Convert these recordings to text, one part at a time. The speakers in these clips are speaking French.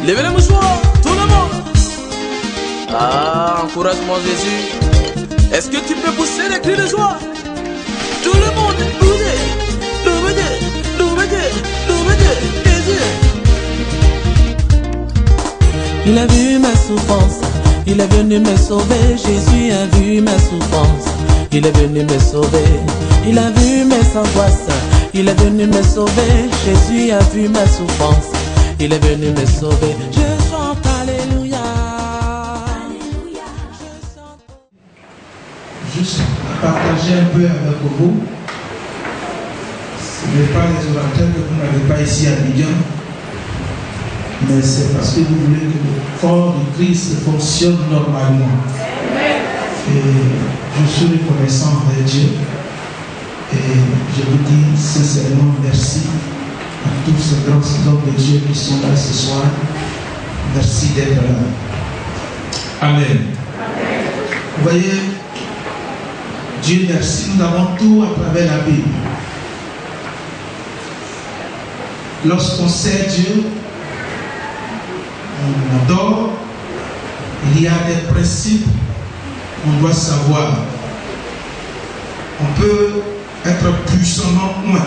Levez les mouchoirs, tout le monde. Ah, encourage-moi Jésus. Est-ce que tu peux pousser les cris de joie? Tout le monde, louez Jésus. Il a vu ma souffrance, il est venu me sauver. Jésus a vu ma souffrance, il est venu me sauver. Il a vu mes angoisses, il est venu me sauver. Jésus a vu ma souffrance, il est venu me sauver. Je chante Alléluia. Juste partager un peu avec vous. Ce n'est pas les orateurs que vous n'avez pas ici à Abidjan, mais c'est parce que vous voulez que le corps de Christ fonctionne normalement. Et je suis reconnaissant envers Dieu. Et je vous dis sincèrement merci à tous ces grands hommes de Dieu qui sont là ce soir. Merci d'être là. Amen. Vous voyez, Dieu merci, nous avons tout à travers la Bible. Lorsqu'on sait Dieu, on adore, il y a des principes qu'on doit savoir. On peut être puissamment loin.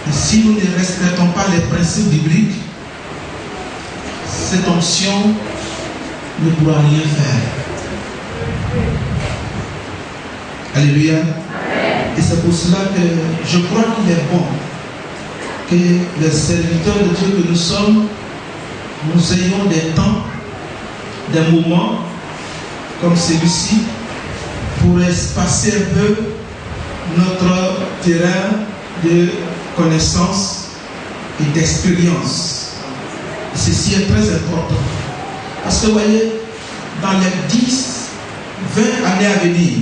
Et si nous ne respectons pas les principes bibliques, cette onction ne pourra rien faire. Alléluia. Et c'est pour cela que je crois qu'il est bon que les serviteurs de Dieu que nous sommes, nous ayons des temps, des moments comme celui-ci pour espacer un peu notre terrain de connaissance et d'expérience. Ceci est très important. Parce que vous voyez, dans les 10, 20 années à venir,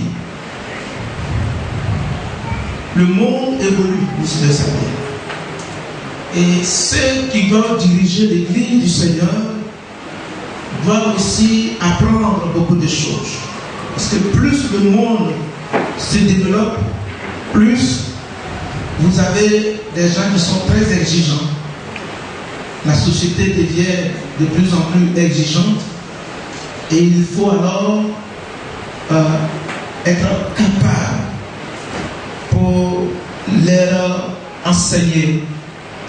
le monde évolue, vous le savez. Et ceux qui doivent diriger l'église du Seigneur doivent aussi apprendre beaucoup de choses. Parce que plus le monde se développe, plus vous avez des gens qui sont très exigeants. La société devient de plus en plus exigeante et il faut alors être capable pour leur enseigner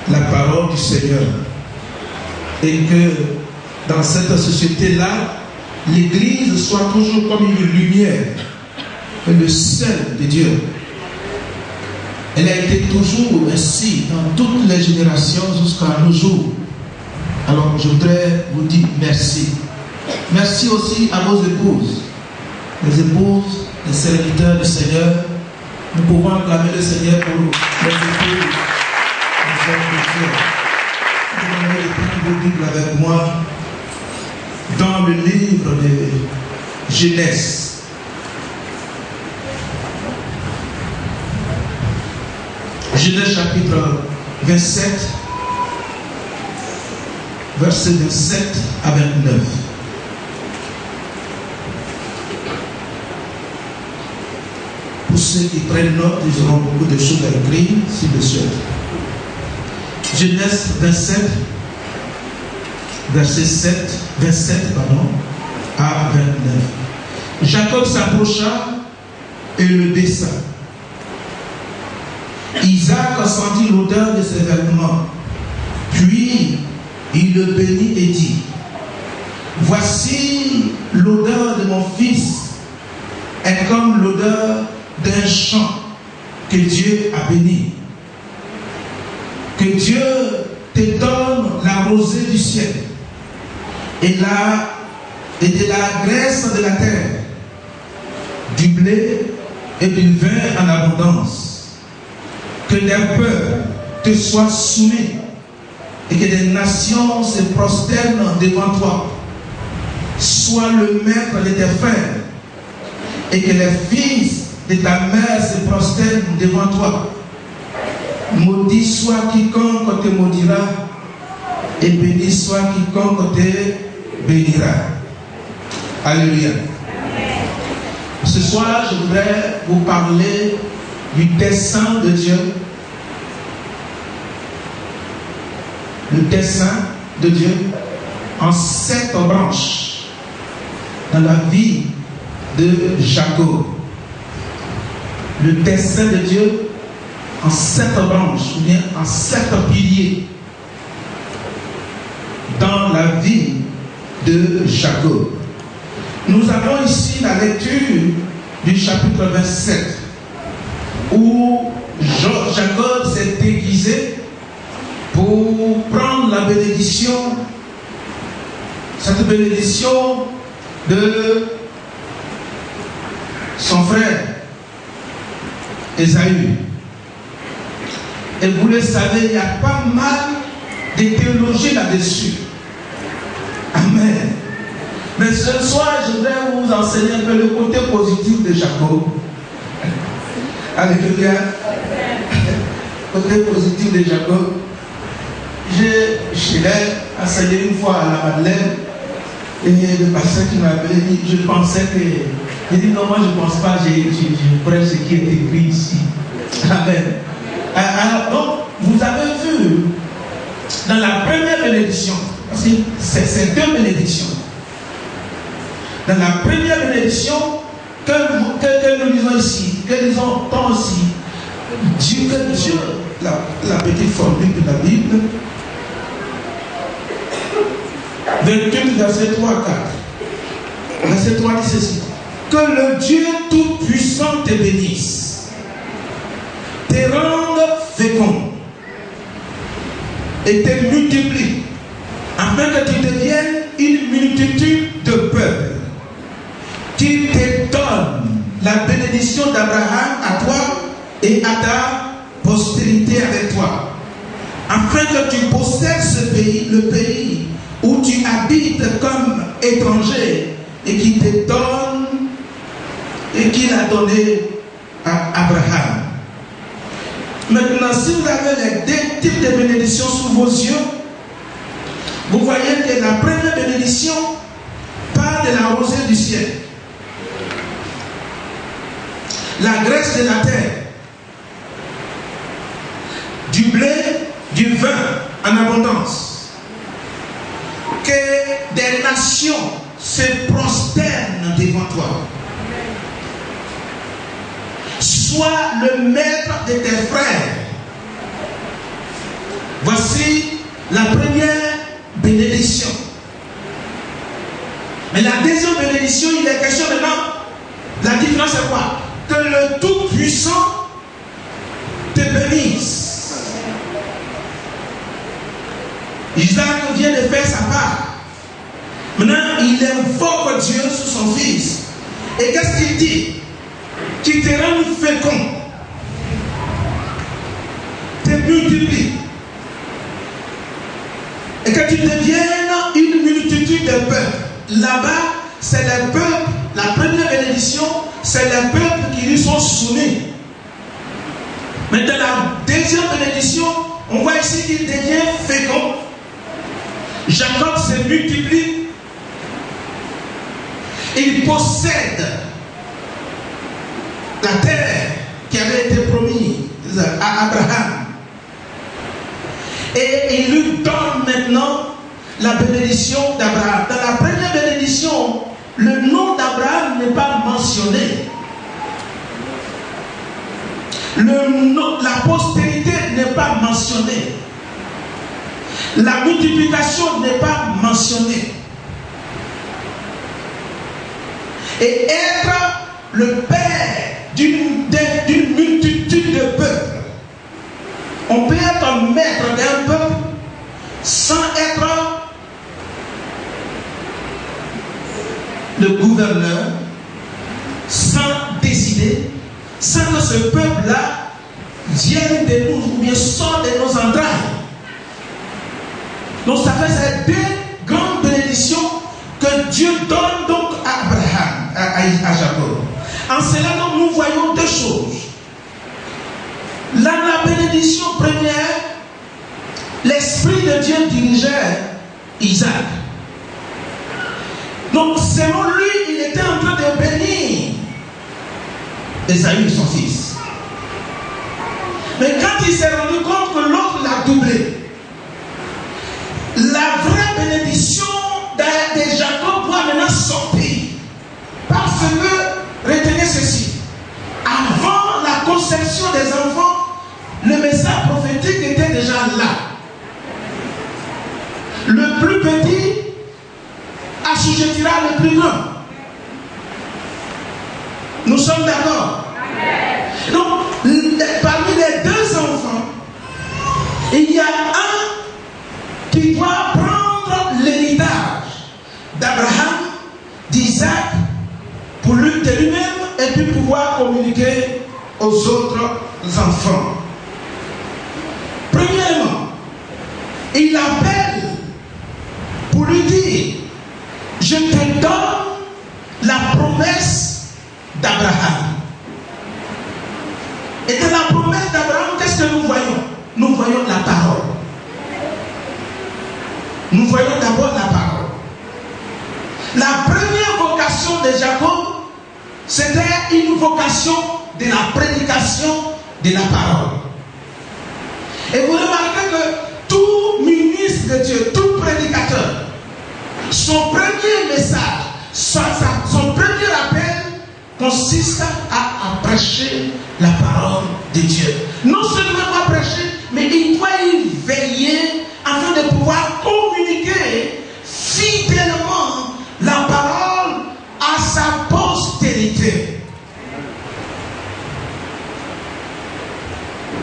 la parole du Seigneur. Et que dans cette société-là, l'Église soit toujours comme une lumière, le seul de Dieu. Elle a été toujours ainsi dans toutes les générations jusqu'à nos jours. Alors je voudrais vous dire merci. Merci aussi à vos épouses. Les épouses, les serviteurs du Seigneur. Nous pouvons acclamer le Seigneur pour les épouses. Vous vous Bible avec moi dans le livre de Genèse. Genèse chapitre 27, versets 27 à 29. Pour ceux qui prennent note, ils auront beaucoup de choses à écrire s'ils le souhaitent. Genèse 27, verset 27 à 29. Jacob s'approcha et le baisa. Isaac sentit l'odeur de ses vêtements. Puis il le bénit et dit: voici l'odeur de mon fils est comme l'odeur d'un champ que Dieu a béni. Que Dieu te donne la rosée du ciel et de la graisse de la terre, du blé et du vin en abondance. Que des peuples te soient soumis et que des nations se prosternent devant toi. Sois le maître de tes frères et que les fils de ta mère se prosternent devant toi. Maudit soit quiconque te maudira et béni soit quiconque te bénira. Alléluia. Ce soir, je voudrais vous parler du dessein de Dieu. Le dessein de Dieu en 7 branches dans la vie de Jacob. Le dessein de Dieu en 7 branches, ou bien en 7 piliers dans la vie de Jacob. Nous avons ici la lecture du chapitre 27 où Jacob s'est déguisé pour prendre la bénédiction, cette bénédiction de son frère Ésaü. Et vous le savez, il y a pas mal de théologie là-dessus. Amen. Mais ce soir, je voudrais vous enseigner un peu le côté positif de Jacob. Alléluia. Côté positif de Jacob. Je l'ai enseigné une fois à la Madeleine. Et le pasteur qui m'a appelé dit, je pensais que... Il dit non, moi je ne pense pas, je prêche ce qui est écrit ici. Amen. Alors donc, vous avez vu dans la première bénédiction, parce que c'est 2 bénédictions. Dans la première bénédiction que nous lisons ici, que nous lisons ici, Dieu, la petite formule de la Bible, 28, verset 3 à 4. Verset 3 dit ceci. Que le Dieu Tout-Puissant te bénisse, te rende fécond et te multiplie, afin que tu deviennes une multitude de peuples, qu'il te donne la bénédiction d'Abraham à toi et à ta postérité avec toi, afin que tu possèdes ce pays, le pays où tu habites comme étranger, et qui te donne et qu'il a donné à Abraham. Maintenant, si vous avez les 2 types de bénédictions sous vos yeux, vous voyez que la première bénédiction parle de la rosée du ciel, la graisse de la terre, du blé, du vin en abondance, que des nations se prosternent devant toi. Sois le maître de tes frères. Voici la première bénédiction. Mais la deuxième bénédiction, il est question maintenant. La différence c'est quoi? Que le Tout-Puissant te bénisse. Isaac vient de faire sa part. Maintenant, il invoque Dieu sur son fils. Et qu'est-ce qu'il dit? Qui te rend fécond, te multiplie, et que tu deviennes une multitude de peuples. Là-bas, c'est les peuples, la première bénédiction, c'est les peuples qui lui sont soumis. Mais dans la deuxième bénédiction, on voit ici qu'il devient fécond. Jacob se multiplie. Il possède la terre qui avait été promise à Abraham. Et il lui donne maintenant la bénédiction d'Abraham. Dans la première bénédiction, le nom d'Abraham n'est pas mentionné. La postérité n'est pas mentionnée. La multiplication n'est pas mentionnée. Et être le père d'une multitude de peuples. On peut être maître d'un peuple sans être le gouverneur, sans décider, sans que ce peuple-là vienne de nous ou bien sorte de nos entrailles. Donc ça fait ces 2 grandes bénédictions que Dieu donne donc à Abraham, à Jacob. En cela, donc, nous voyons 2 choses. La bénédiction première, l'Esprit de Dieu dirigeait Isaac. Donc, selon lui, il était en train de bénir Ésaü, son fils. Mais quand il s'est rendu compte que l'autre l'a doublé, la vraie bénédiction le plus petit assujettira le plus grand. Nous sommes d'accord? Donc, parmi les deux enfants, il y a un qui doit prendre l'héritage d'Abraham, d'Isaac, pour lui de lui-même, et puis pouvoir communiquer aux autres enfants. Premièrement, il l'appelle pour lui dire: je te donne la promesse d'Abraham. Et de la promesse d'Abraham, qu'est-ce que nous voyons? Nous voyons la parole. Nous voyons d'abord la parole. La première vocation de Jacob, c'était une vocation de la prédication de la parole. Et vous remarquez que tout ministre de Dieu, tout prédicateur, son premier message, son premier appel consiste à prêcher la parole de Dieu. Non seulement à prêcher, mais il doit y veiller afin de pouvoir communiquer fidèlement la parole à sa postérité.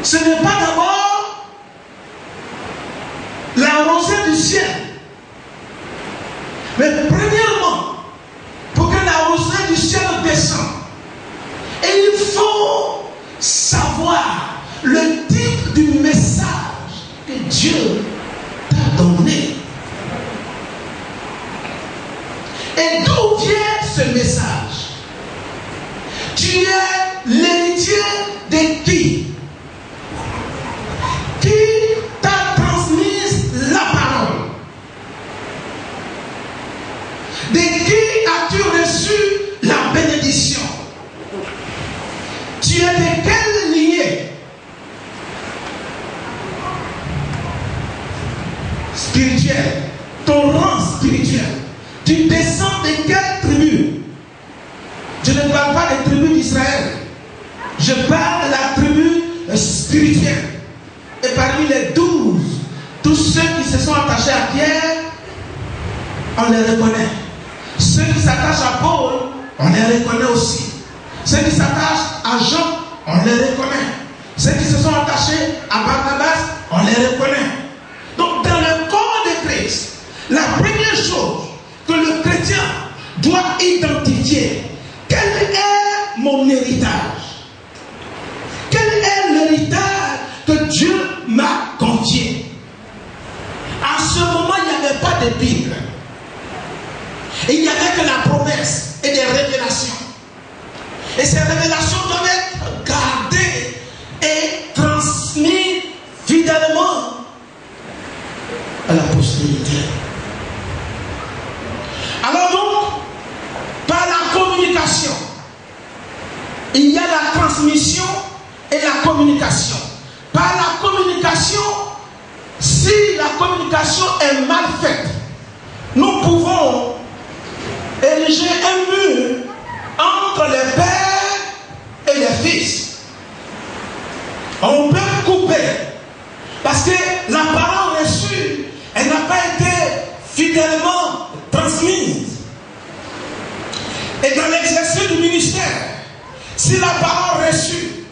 Ce n'est pas d'abord la rosée du ciel, mais premièrement, pour que la rosée du ciel descende, et il faut savoir le type du message que Dieu t'a donné. Et d'où vient ce message? Tu es l'héritier de qui? Qui t'a transmis la parole? De qui as-tu reçu la bénédiction? Tu es de quelle lignée? Spirituel. Ton rang spirituel. Tu descends de quelle tribu? Je ne parle pas des tribus d'Israël. Je parle de la tribu spirituelle. Et parmi les 12, tous ceux qui se sont attachés à Pierre, on les reconnaît. Ceux qui s'attachent à Paul, on les reconnaît aussi. Ceux qui s'attachent à Jean, on les reconnaît. Ceux qui se sont attachés à Barnabas, on les reconnaît. Donc dans le corps de Christ, la première chose que le chrétien doit identifier, quel est mon héritage? Quel est l'héritage que Dieu m'a confié? À ce moment, il n'y avait pas de Bible. Il n'y avait que la promesse et des révélations. Et ces révélations doivent être gardées et transmises fidèlement à la postérité. Alors donc, par la communication, il y a la transmission et la communication. Par la communication, si la communication est mal faite, nous pouvons ériger un mur entre les pères et les fils. On peut couper parce que la parole reçue, elle n'a pas été fidèlement transmise. Et dans l'exercice du ministère, si la parole reçue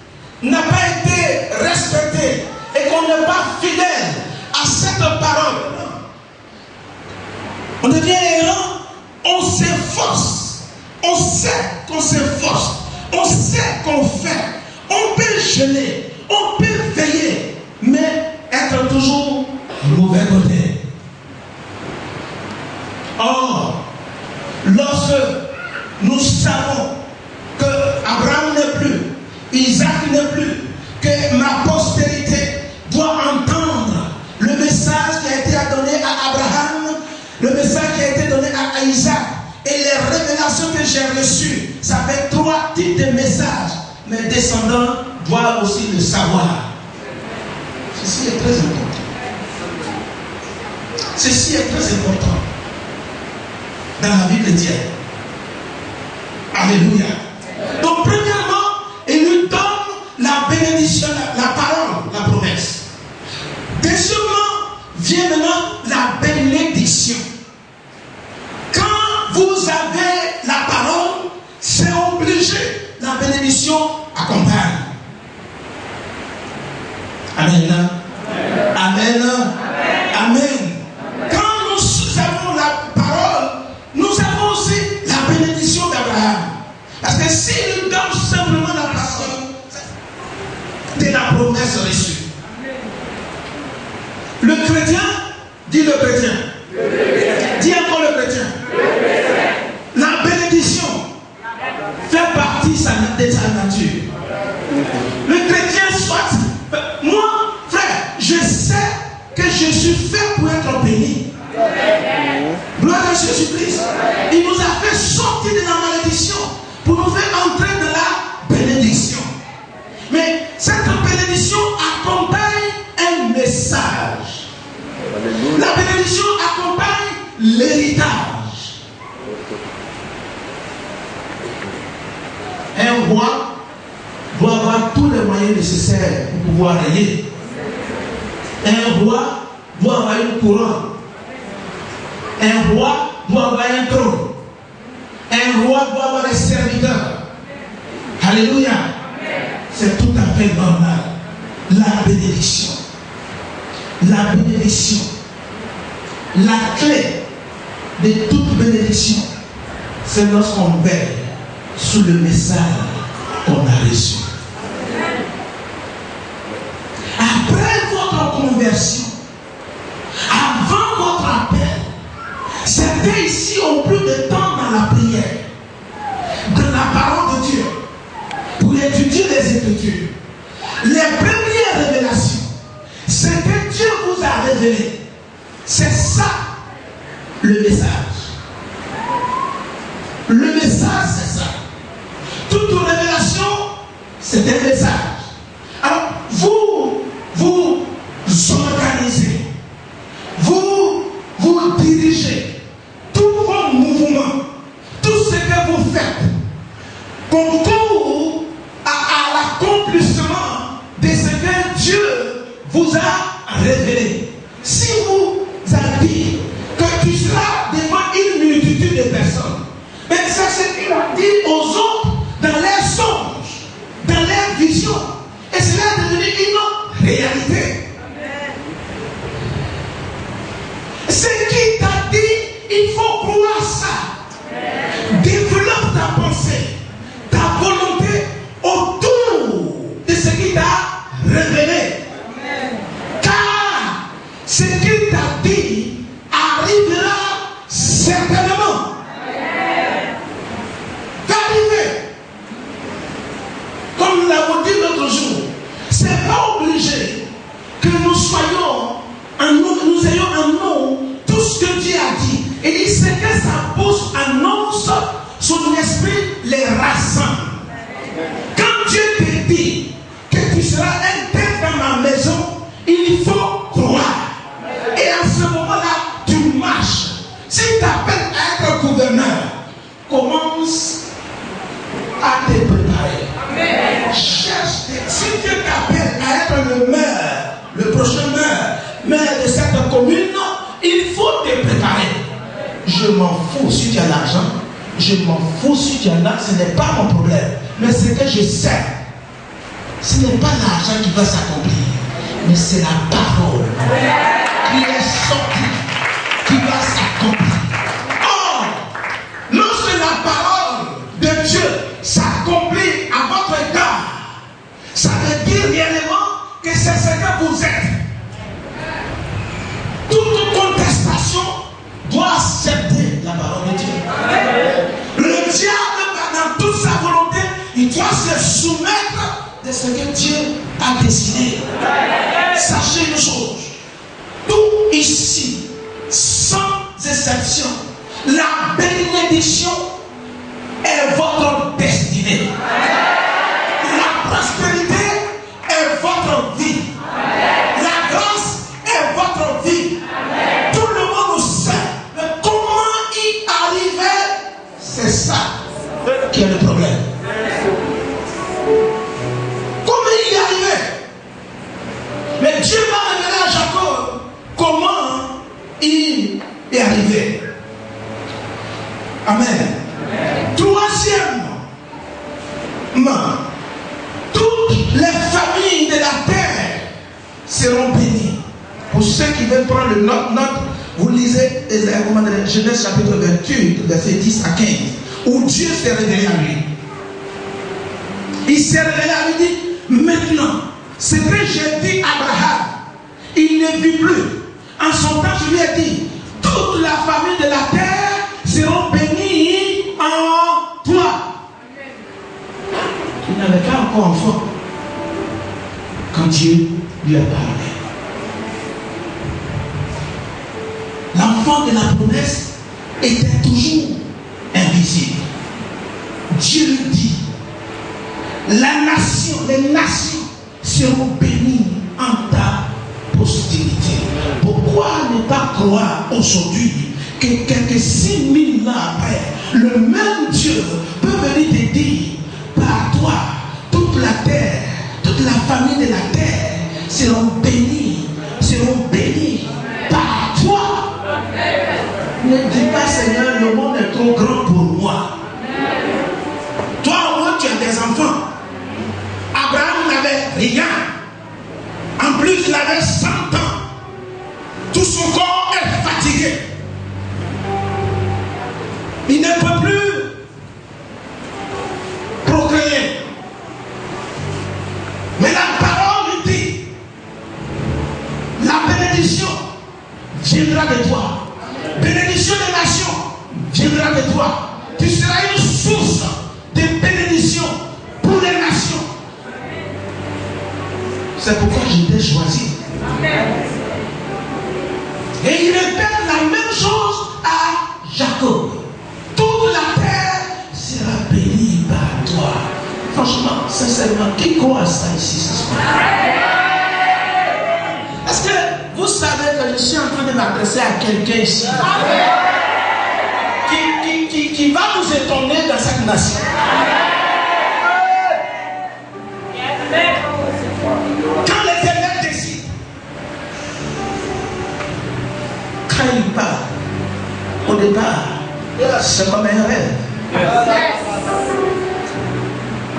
n'a pas été respectée et qu'on n'est pas fidèle à cette parole, on devient errant, on s'efforce, on sait qu'on s'efforce, on sait qu'on fait, on peut geler, on peut veiller, mais être toujours du mauvais côté. Or, lorsque nous savons que Abraham n'est plus, Isaac n'est plus, que ma postérité doit entendre le message qui a été donné à Abraham, le message qui a été donné à Isaac, et les révélations que j'ai reçues, ça fait 3 types de messages. Mes descendants doivent aussi le savoir. Ceci est très important. Ceci est très important dans la vie chrétienne. Alléluia. Donc premièrement, il lui donne la bénédiction, la parole, la promesse. Deuxièmement, vient maintenant la bénédiction bénédiction. Quand vous avez la parole, c'est obligé. La bénédiction accompagne. Amen. Amen. Amen. Quand nous avons la parole, nous avons aussi la bénédiction d'Abraham. Parce que si nous donnons simplement la parole de la promesse reçue, le chrétien, dit le chrétien, dis encore le chrétien, la bénédiction fait partie de sa nature. Le chrétien soit, moi, frère, je sais que je suis fait pour être béni. Gloire à Jésus-Christ. Il nous a fait sortir de la malédiction pour nous faire entrer dans la bénédiction. Mais cette bénédiction accompagne un message. La bénédiction accompagne l'héritage. Un roi doit avoir tous les moyens nécessaires pour pouvoir régner. Un roi doit avoir une couronne. Un roi doit avoir un trône. Un roi doit avoir des serviteurs. Alléluia. C'est tout à fait normal. La bénédiction. La bénédiction. La clé de toute bénédiction, c'est lorsqu'on veille sur le message qu'on a reçu. Après votre conversion, avant votre appel, certains ici ont plus de temps dans la prière, dans la parole de Dieu, pour étudier les Écritures. Les premières révélations, c'est que Dieu vous a révélé. C'est ça le message. Le message, c'est ça. Toute révélation, c'est un message. Alors, vous organisez, vous dirigez tous vos mouvements, tout ce que vous faites, concourt à l'accomplissement de ce que Dieu vous a révélé. Si vous avez dit que tu seras devant une multitude de personnes, mais c'est ce qu'il a dit aux autres dans leurs songes, dans leurs visions, et cela est devenu une réalité. Ce qui t'a dit, il faut croire ça. Développe ta pensée, ta volonté autour de ce qui t'a révélé. Car ce qu'il t'a dit arrivera certainement. Va arriver. Comme nous l'avons dit l'autre jour, ce n'est pas obligé que nous soyons nous ayons en nous tout ce que Dieu a dit. Et il sait que sa bouche annonce, son esprit les rassemble. Quand Dieu te dit que tu seras un tel dans ma maison, il faut croire. Et à ce moment-là, tu marches. Si tu t'appelles à être gouverneur, commence à te préparer. Amen. Cherche. Si Dieu t'appelle à être le maire, le prochain maire de cette commune, il faut te préparer. Je m'en fous si tu as l'argent, je m'en fous si tu en as, ce n'est pas mon problème. Mais ce que je sais, ce n'est pas l'argent qui va s'accomplir, mais c'est la parole qui est sortie, qui va s'accomplir. Or, lorsque la parole de Dieu s'accomplit à votre égard, ça veut dire réellement que c'est ce que vous êtes. Toute contestation doit accepter la parole de Dieu. Le diable, dans toute sa volonté, il doit se soumettre de ce que Dieu a décidé. Sachez une chose, tout ici, sans exception, la bénédiction est votre destinée. La prospérité est votre vie. La grâce est votre vie. Tout le monde sait. Mais comment y arriver, c'est ça qui est le problème. Comment y arriver? Mais Dieu va révéler à Jacob comment il est arriver. Amen. Troisièmement, toutes les familles de la terre seront bénies. Pour ceux qui veulent prendre le note, vous lisez Genèse chapitre 28, verset 10 à 15, où Dieu s'est révélé à lui. Il s'est révélé à lui, dit, maintenant, ce que j'ai dit à Abraham, il ne vit plus. En son temps, je lui ai dit, toute la famille de la terre seront bénies en toi. Il n'avait pas encore enfant quand Dieu lui a parlé. L'enfant de la promesse était toujours invisible. Dieu lui dit, les nations seront bénies en ta postérité. Pourquoi ne pas croire aujourd'hui que quelques 6000 ans après, le même Dieu peut venir te dire, par toi, toute la terre, toute la famille de la terre seront bénies par toi. Ne dis pas, Seigneur, le monde est trop grand pour moi. Toi, au moins, tu as des enfants. Abraham n'avait rien. En plus, il avait 100 ans. Tout son corps est fatigué. Il ne peut plus procréer. Mais la parole lui dit, la bénédiction viendra de toi. Bénédiction des nations viendra de toi. Tu seras une source de bénédiction pour les nations. C'est pourquoi je t'ai choisi. Et il répète la même chose à Jacob. Toute la terre sera bénie par toi. Franchement, sincèrement, qui croit à ça ici ce soir? Est-ce que vous savez que je suis en train de m'adresser à quelqu'un ici qui va nous étonner dans cette nation? Quand l'Éternel décide, quand il parle, au départ, c'est comme un rêve.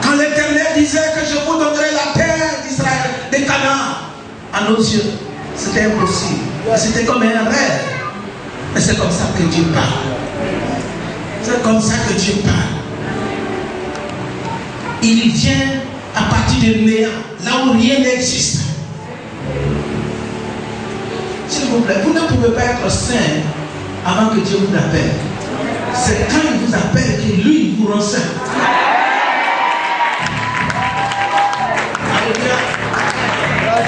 Quand l'Éternel disait que je vous donnerai la terre d'Israël, de Canaan, à nos yeux, c'était impossible. C'était comme un rêve. Mais c'est comme ça que Dieu parle. C'est comme ça que Dieu parle. Il vient à partir de néant, là où rien n'existe. S'il vous plaît, vous ne pouvez pas être saint avant que Dieu vous appelle. C'est quand il vous appelle que lui vous rend saint.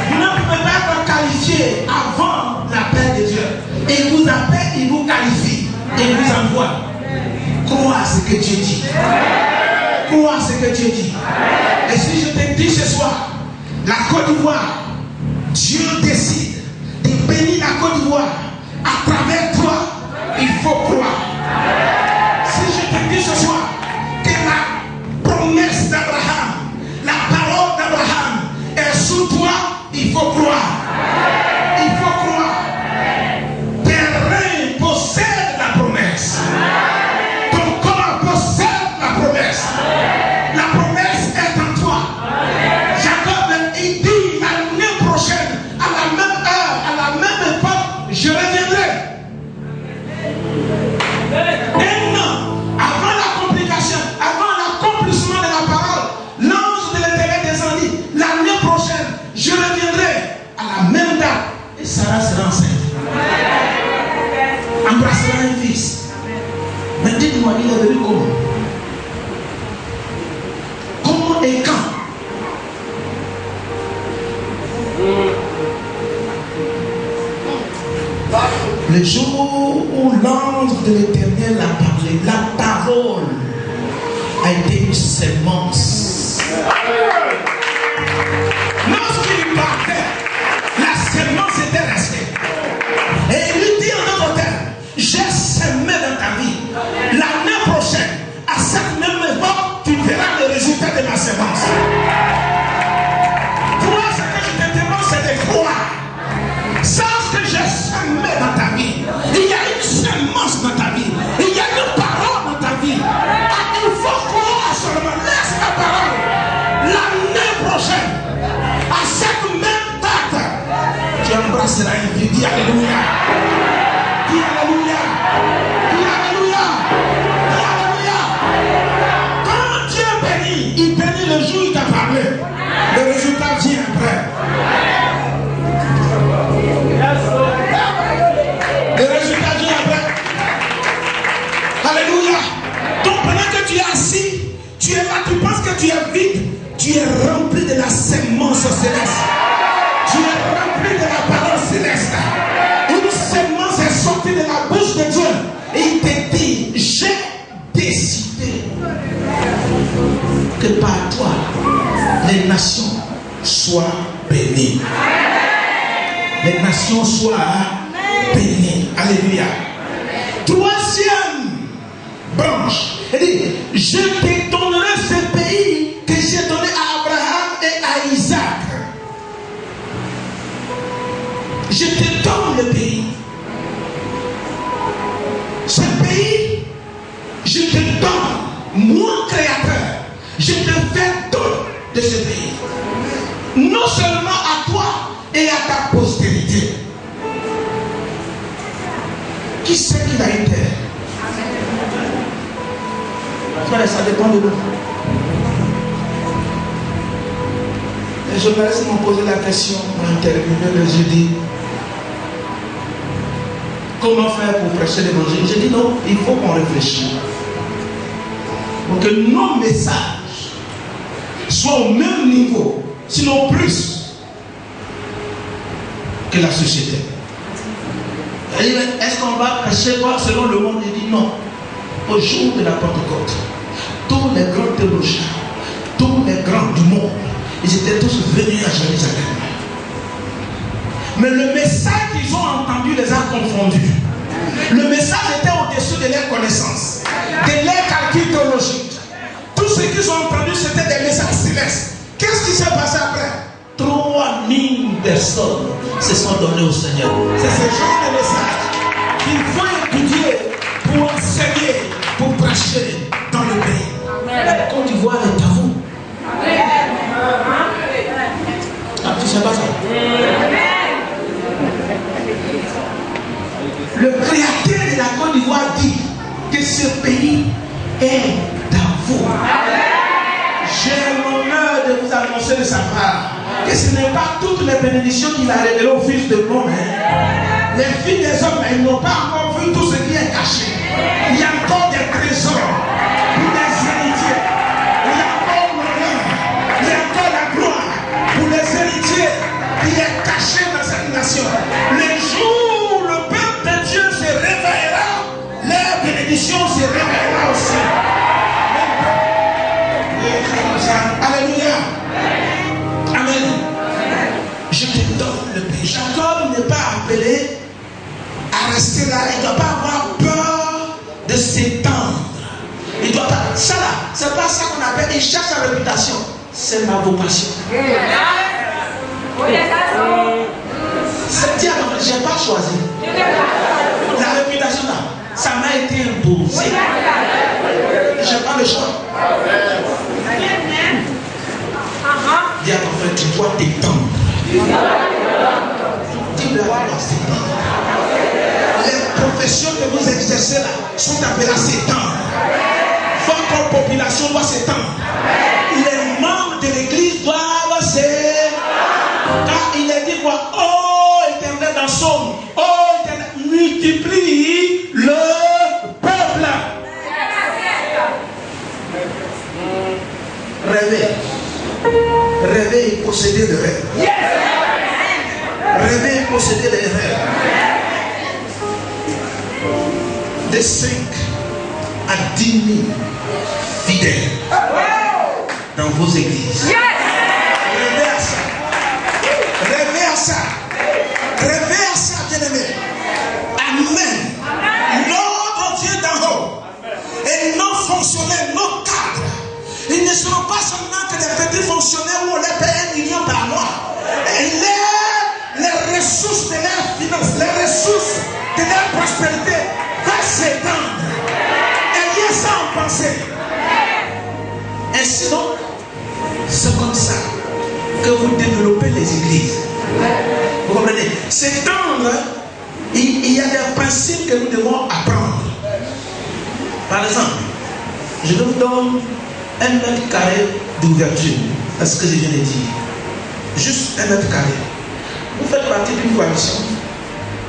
Vous ne pouvez pas être qualifié avant l'appel de Dieu. Il vous appelle, il vous qualifie, il vous envoie. Crois à ce que Dieu dit. Crois à ce que Dieu dit. Et si je te dis ce soir, la Côte d'Ivoire, Dieu décide de bénir la Côte d'Ivoire à travers toi, il faut croire. Si je te dis ce soir que la promesse d'Abraham, la parole d'Abraham est sous toi, il faut croire. Il faut croire. Tes reins possèdent la promesse. Ton corps possède la promesse. La promesse est en toi. Jacob, il dit l'année prochaine, à la même heure, à la même époque, je reviendrai. Un an avant la complication, avant l'accomplissement de la parole, l'ange de l'Éternel descendit. L'année prochaine, je reviendrai à la même date et Sarah sera enceinte. Embrassera un fils. Mais dites-moi, il est venu comment? Comment et quand? Le jour où l'ange de l'Éternel a parlé, la parole a été une sémence. Lorsqu'il partait, la sémence était restée. Et il lui dit en d'autres termes, j'ai semé dans ta vie. L'année prochaine, à cette même époque, tu verras le résultat de ma sémence. Toi, ce que je te demande, c'est de croire. Sans ce que j'ai semé dans ta vie, il y a une seule Dis alléluia. Dis alléluia. Dis alléluia. Dis alléluia. Quand Dieu bénit, il bénit le jour où il t'a parlé. Le résultat vient après. Le résultat vient après. Alléluia. Donc pendant que tu es assis, tu es là, tu penses que tu es vide, tu es rempli de la sémence céleste. Tu es rempli de la parole céleste. Une sémence est sortie de la bouche de Dieu et il te dit, j'ai décidé que par toi, les nations soient bénies. Les nations soient bénies. Alléluia. Troisième branche. Il dit, je te donnerai ce pays que j'ai donné à Abraham et à Isaac. Je te donne le pays. Ce pays, je te donne, moi créateur, je te fais don de ce pays. Non seulement à toi et à ta postérité. Qui sait qu'il a une terre? Ça dépend de nous. Les journalistes m'ont posé la question, m'ont interviewé le jeudi. Comment faire pour prêcher l'évangile? J'ai dit non, il faut qu'on réfléchisse. Pour que nos messages soient au même niveau, sinon plus, que la société. Est-ce qu'on va prêcher quoi selon le monde? Il dit non. Au jour de la Pentecôte, tous les grands théologiens, tous les grands du monde, ils étaient tous venus à Jérusalem. Mais le message qu'ils ont entendu les a confondus. Le message était au-dessus de leurs connaissances, de leurs calculs théologiques. Tout ce qu'ils ont entendu, c'était des messages célestes. Qu'est-ce qui s'est passé après? 3000 personnes se sont données au Seigneur. C'est ce genre de message qu'il faut étudier pour enseigner, pour prêcher dans le pays. La Côte d'Ivoire est à vous. Ah, tu sais pas ça? Le créateur de la Côte d'Ivoire dit que ce pays est à vous. J'ai l'honneur de vous annoncer de sa part que ce n'est pas toutes les bénédictions qu'il a révélées aux fils de l'homme. Les filles des hommes, elles n'ont pas encore vu tout ce qui est caché. Il y a encore des trésors pour les héritiers. Il y a encore l'honneur. Il y a encore la gloire pour les héritiers qui est caché dans cette nation. Le jour où le peuple de Dieu se réveillera, leur bénédiction se réveillera aussi. Alléluia. Amen. Je te donne le pays. Jacob n'est pas appelé à rester là. Il ne doit pas avoir peur de s'étendre. Il doit pas. Ça là, c'est pas ça qu'on appelle. Il cherche sa réputation. C'est ma vocation. C'est dire, je n'ai pas choisi. La réputation là, ça m'a été imposé. Je n'ai pas le choix. Dis à ton frère, tu dois t'étendre. Tu dois t'étendre. Les professions que vous exercez là sont appelées à s'étendre. Votre population doit s'étendre. Les membres de l'église doivent s'étendre. Car il est dit quoi? Oh éternel dans Somme, oh éternel, multiplie le peuple. Rêver. Rêver et posséder le rêve. Rêver et posséder les rêves. De 5 à 10 000 fidèles dans vos églises. Rêvez à ça. Rêvez à ça. Rêvez à ça, bien-aimé. Amen. Notre Dieu d'en haut et nos fonctionnaires, nos cadres, ils ne seront pas seulement que des petits fonctionnaires où on les paye 1 million par mois. Et les ressources de leurs finances, les ressources de leur prospérité vont s'étendre. Ayez ça en pensée. Ainsi donc, c'est comme ça que vous développez les églises. Vous comprenez? S'étendre, il y a des principes que nous devons apprendre. Par exemple, je vous donne 1 mètre carré d'ouverture. C'est ce que je viens de dire. Juste 1 mètre carré. Vous faites partie d'une coalition.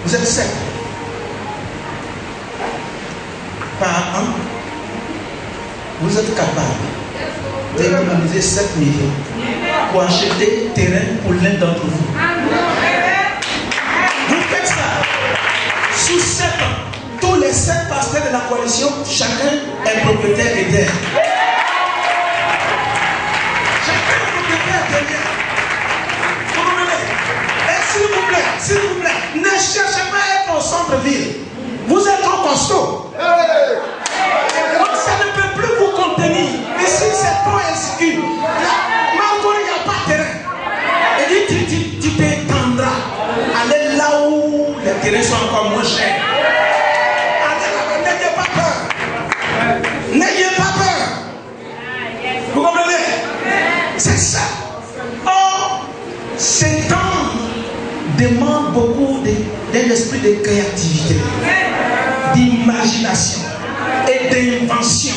Vous êtes 7. Par an, vous êtes capable d'économiser 7 millions pour acheter terrain pour l'un d'entre vous. Vous faites ça. Sous 7 ans, tous les 7 pasteurs de la coalition, chacun est propriétaire de terre. Chacun est propriétaire de terre. Vous comprenez? Et s'il vous plaît, ne cherchez pas à être au centre-ville. Vous êtes trop costaud. Donc ça ne peut plus vous contenir. Ici, c'est trop insécure. Malgré il n'y a pas de terrain. Et dit, tu t'étendras. Allez là où les terrains sont encore moins chers. N'ayez pas peur. N'ayez pas peur. Vous comprenez? C'est ça. Or, s'étendre demande beaucoup d'un esprit de créativité, d'imagination et d'invention,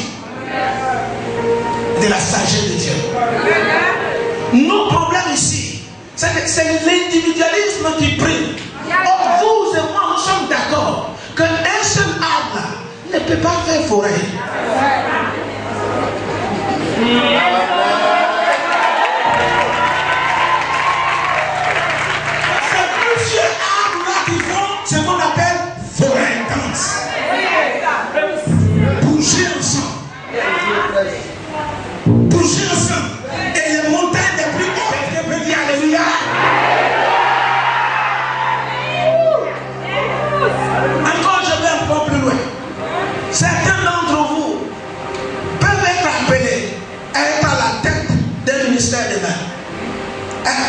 de la sagesse de Dieu. Nos problèmes ici, c'est l'individualisme qui prime. Or, vous et moi, nous sommes d'accord qu'un seul arbre ne peut pas faire forêt. C'est plusieurs arbres là qui font ce qu'on appelle forêt dense. Bouger ensemble. Bouger ensemble. Et les montagnes les plus hautes, je peux dire alléluia. Encore, je vais un peu plus loin. Certains d'entre vous peuvent être appelés à être à la tête d'un ministère de l'art.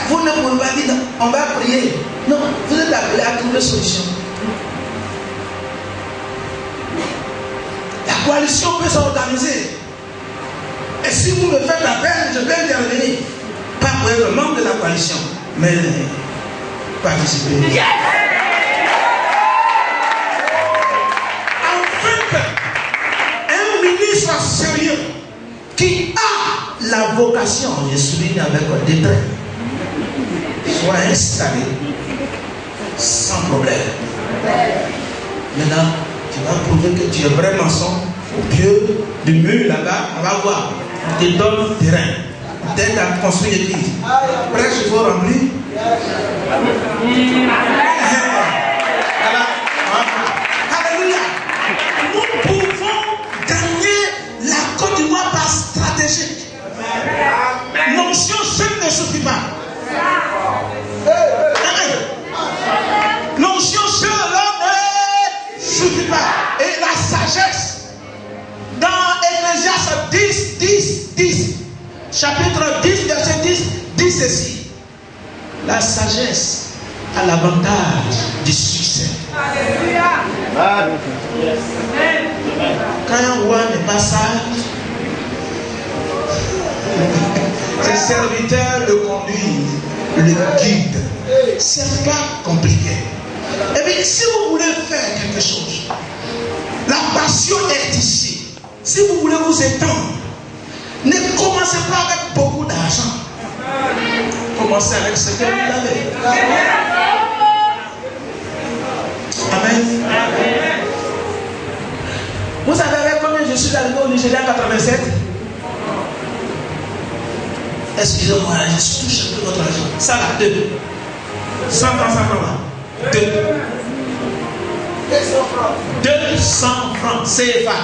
Vous ne pouvez pas dire, on va prier. Non, vous êtes appelés à trouver solution. La coalition peut s'organiser. Et si vous me faites appel, je vais intervenir. Pas pour être membre de la coalition, mais participer. Yeah! Un ministre sérieux qui a la vocation, je souligne avec détail, soit installé sans problème. Maintenant, tu vas prouver que tu es vrai maçon au pied du mur là-bas, on va voir. On te donne le terrain. On t'aide à construire l'église. Prêche, il faut remplir. Alléluia. Nous pouvons gagner la Côte d'Ivoire par stratégie. L'onction seule ne suffit pas. L'onction seule ne suffit pas. Et la sagesse, dans Ecclésiaste 10, chapitre 10, verset 10, dit ceci. La sagesse a l'avantage du succès. Alléluia. Quand un roi n'est pas sage, ses serviteurs le conduisent, le guident. C'est pas compliqué. Et bien, si vous voulez faire quelque chose, la passion est ici. Si vous voulez vous étendre, ne commencez pas avec beaucoup d'argent. Commencez avec ce que vous avez. Amen. Vous savez avec combien je suis arrivé au Nigeria en 87? Excusez-moi, je touche un peu votre argent. Ça là, 2. 100 francs, 100 francs là. 2. 200 francs CFA.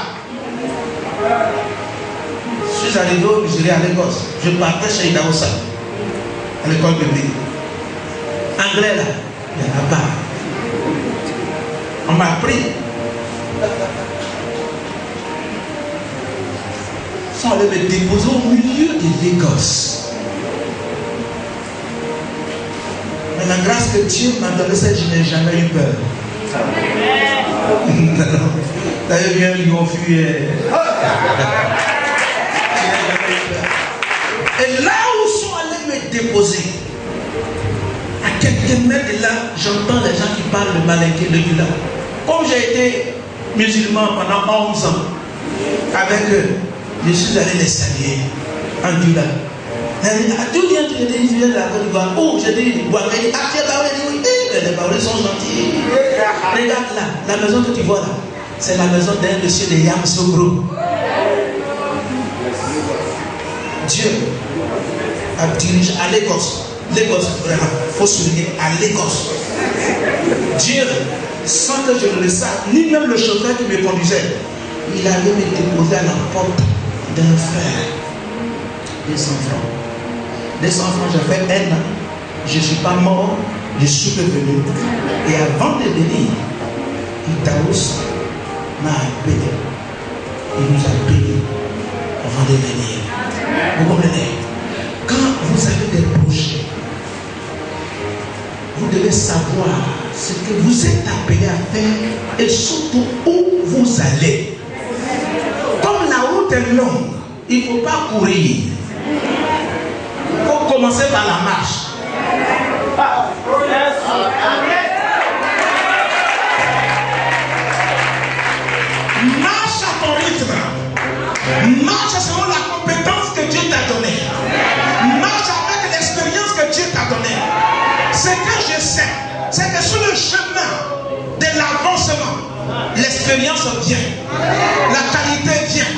Je suis arrivé au Nigeria à Lagos. Je partais chez Idaosa, à l'école biblique. Anglais là, il n'y en a pas. On m'a pris. Ils sont allés me déposer au milieu de Lagos. Mais la grâce que Dieu m'a donnée, c'est que je n'ai jamais eu peur. D'ailleurs, bien, ils m'ont fui. Et là où ils sont allés me déposer, à quelques mètres de là, j'entends les gens qui parlent de Malinké, de Dula. Comme j'ai été musulman pendant 11 ans, avec eux, je suis allé les saluer en Dula. D'où viens de la Côte d'Ivoire? Oh, j'ai dit, Boamé, ah, tu es Baoulé, oui, les Baoulés sont gentils. Regarde là, la maison que tu vois là, c'est la maison d'un monsieur de Yamoussoukro. Dieu a dirigé à Lagos. Lagos, vraiment, il faut souligner, à Lagos. Dieu, sans que je ne le sache, ni même le chauffeur qui me conduisait, il avait me déposé à la porte d'un frère. 200 francs. 200 francs, j'ai fait 1 an. Je ne suis pas mort, je suis revenu. Et avant de venir, Itaous m'a payé. Il nous a payé avant de venir. Vous comprenez? Quand vous avez des projets, vous devez savoir ce que vous êtes appelé à faire et surtout où vous allez. Comme la route est longue, il ne faut pas courir. Il faut commencer par la marche. Marche à ton rythme. Marche selon la compétence que Dieu t'a donnée. Marche avec l'expérience que Dieu t'a donnée. Ce que je sais, c'est que sur le chemin de l'avancement, l'expérience vient, la qualité vient,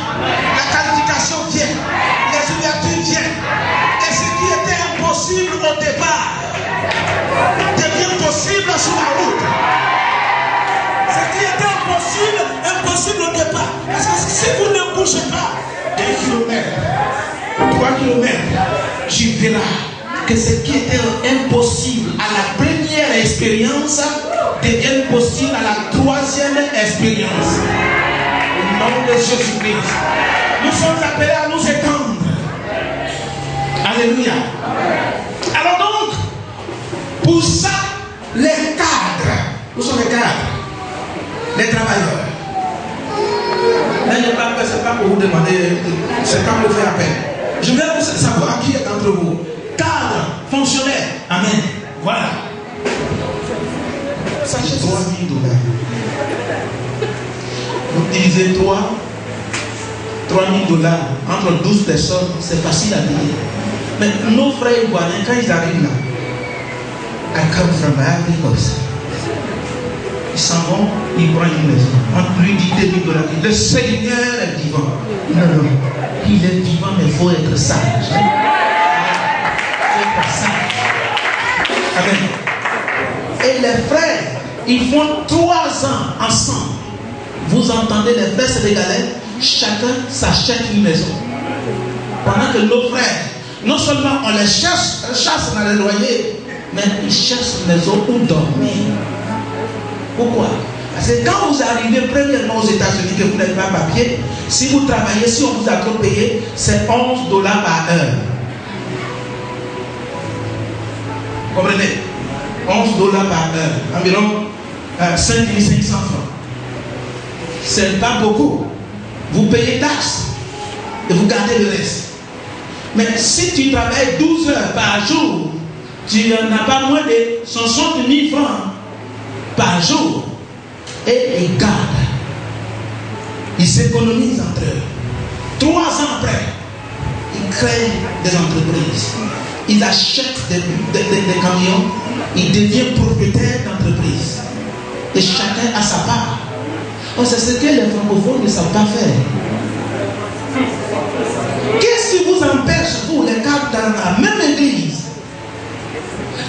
la qualification vient, les ouvertures viennent. Et ce qui était impossible au départ devient possible sur la route. Ce qui était impossible au départ. Parce que si vous ne bougez pas 1 kilomètre, 3 kilomètres, tu verras que ce qui était impossible à la première expérience devient possible à la 3e expérience. Au nom de Jésus-Christ, nous sommes appelés à nous étendre. Alléluia. Alors donc, pour ça, les cadres, où sont les cadres? Les travailleurs. Là, je ne parle pas, c'est pas pour vous demander, c'est pas pour faire appel. Je veux savoir qui est entre vous. Cadre, fonctionnaire. Amen. Voilà. Sachez 3 000 $. Vous divisez 3 000 $ entre 12 personnes, c'est facile à dire. Mais nos frères ivoiriens, quand ils arrivent là, I come from Africa, ils s'en vont, ils prennent une maison. On lui dit 2 000 $. Le Seigneur est vivant. Non, non. Il est vivant, mais il faut être sage. Amen. Et les frères, ils font 3 ans ensemble. Vous entendez les frères sénégalais, chacun s'achète une maison. Pendant que nos frères, non seulement on les chasse dans les loyers, mais ils cherchent une maison où dormir. Pourquoi? Parce que quand vous arrivez premièrement aux États-Unis, que vous n'avez pas papier, si vous travaillez, si on vous a trop payé, c'est 11 $ par heure. Comprenez? 11 $ par heure, environ 5 500 francs. C'est pas beaucoup. Vous payez taxes et vous gardez le reste. Mais si tu travailles 12 heures par jour, tu n'en as pas moins de 60 000 francs par jour. Et ils gardent. Ils s'économisent entre eux. 3 ans après, ils créent des entreprises. Ils achètent des camions. Ils deviennent propriétaires d'entreprises. Et chacun a sa part. Oh, c'est ce que les francophones ne savent pas faire. Qu'est-ce qui vous empêche, vous, les cadres dans la même église,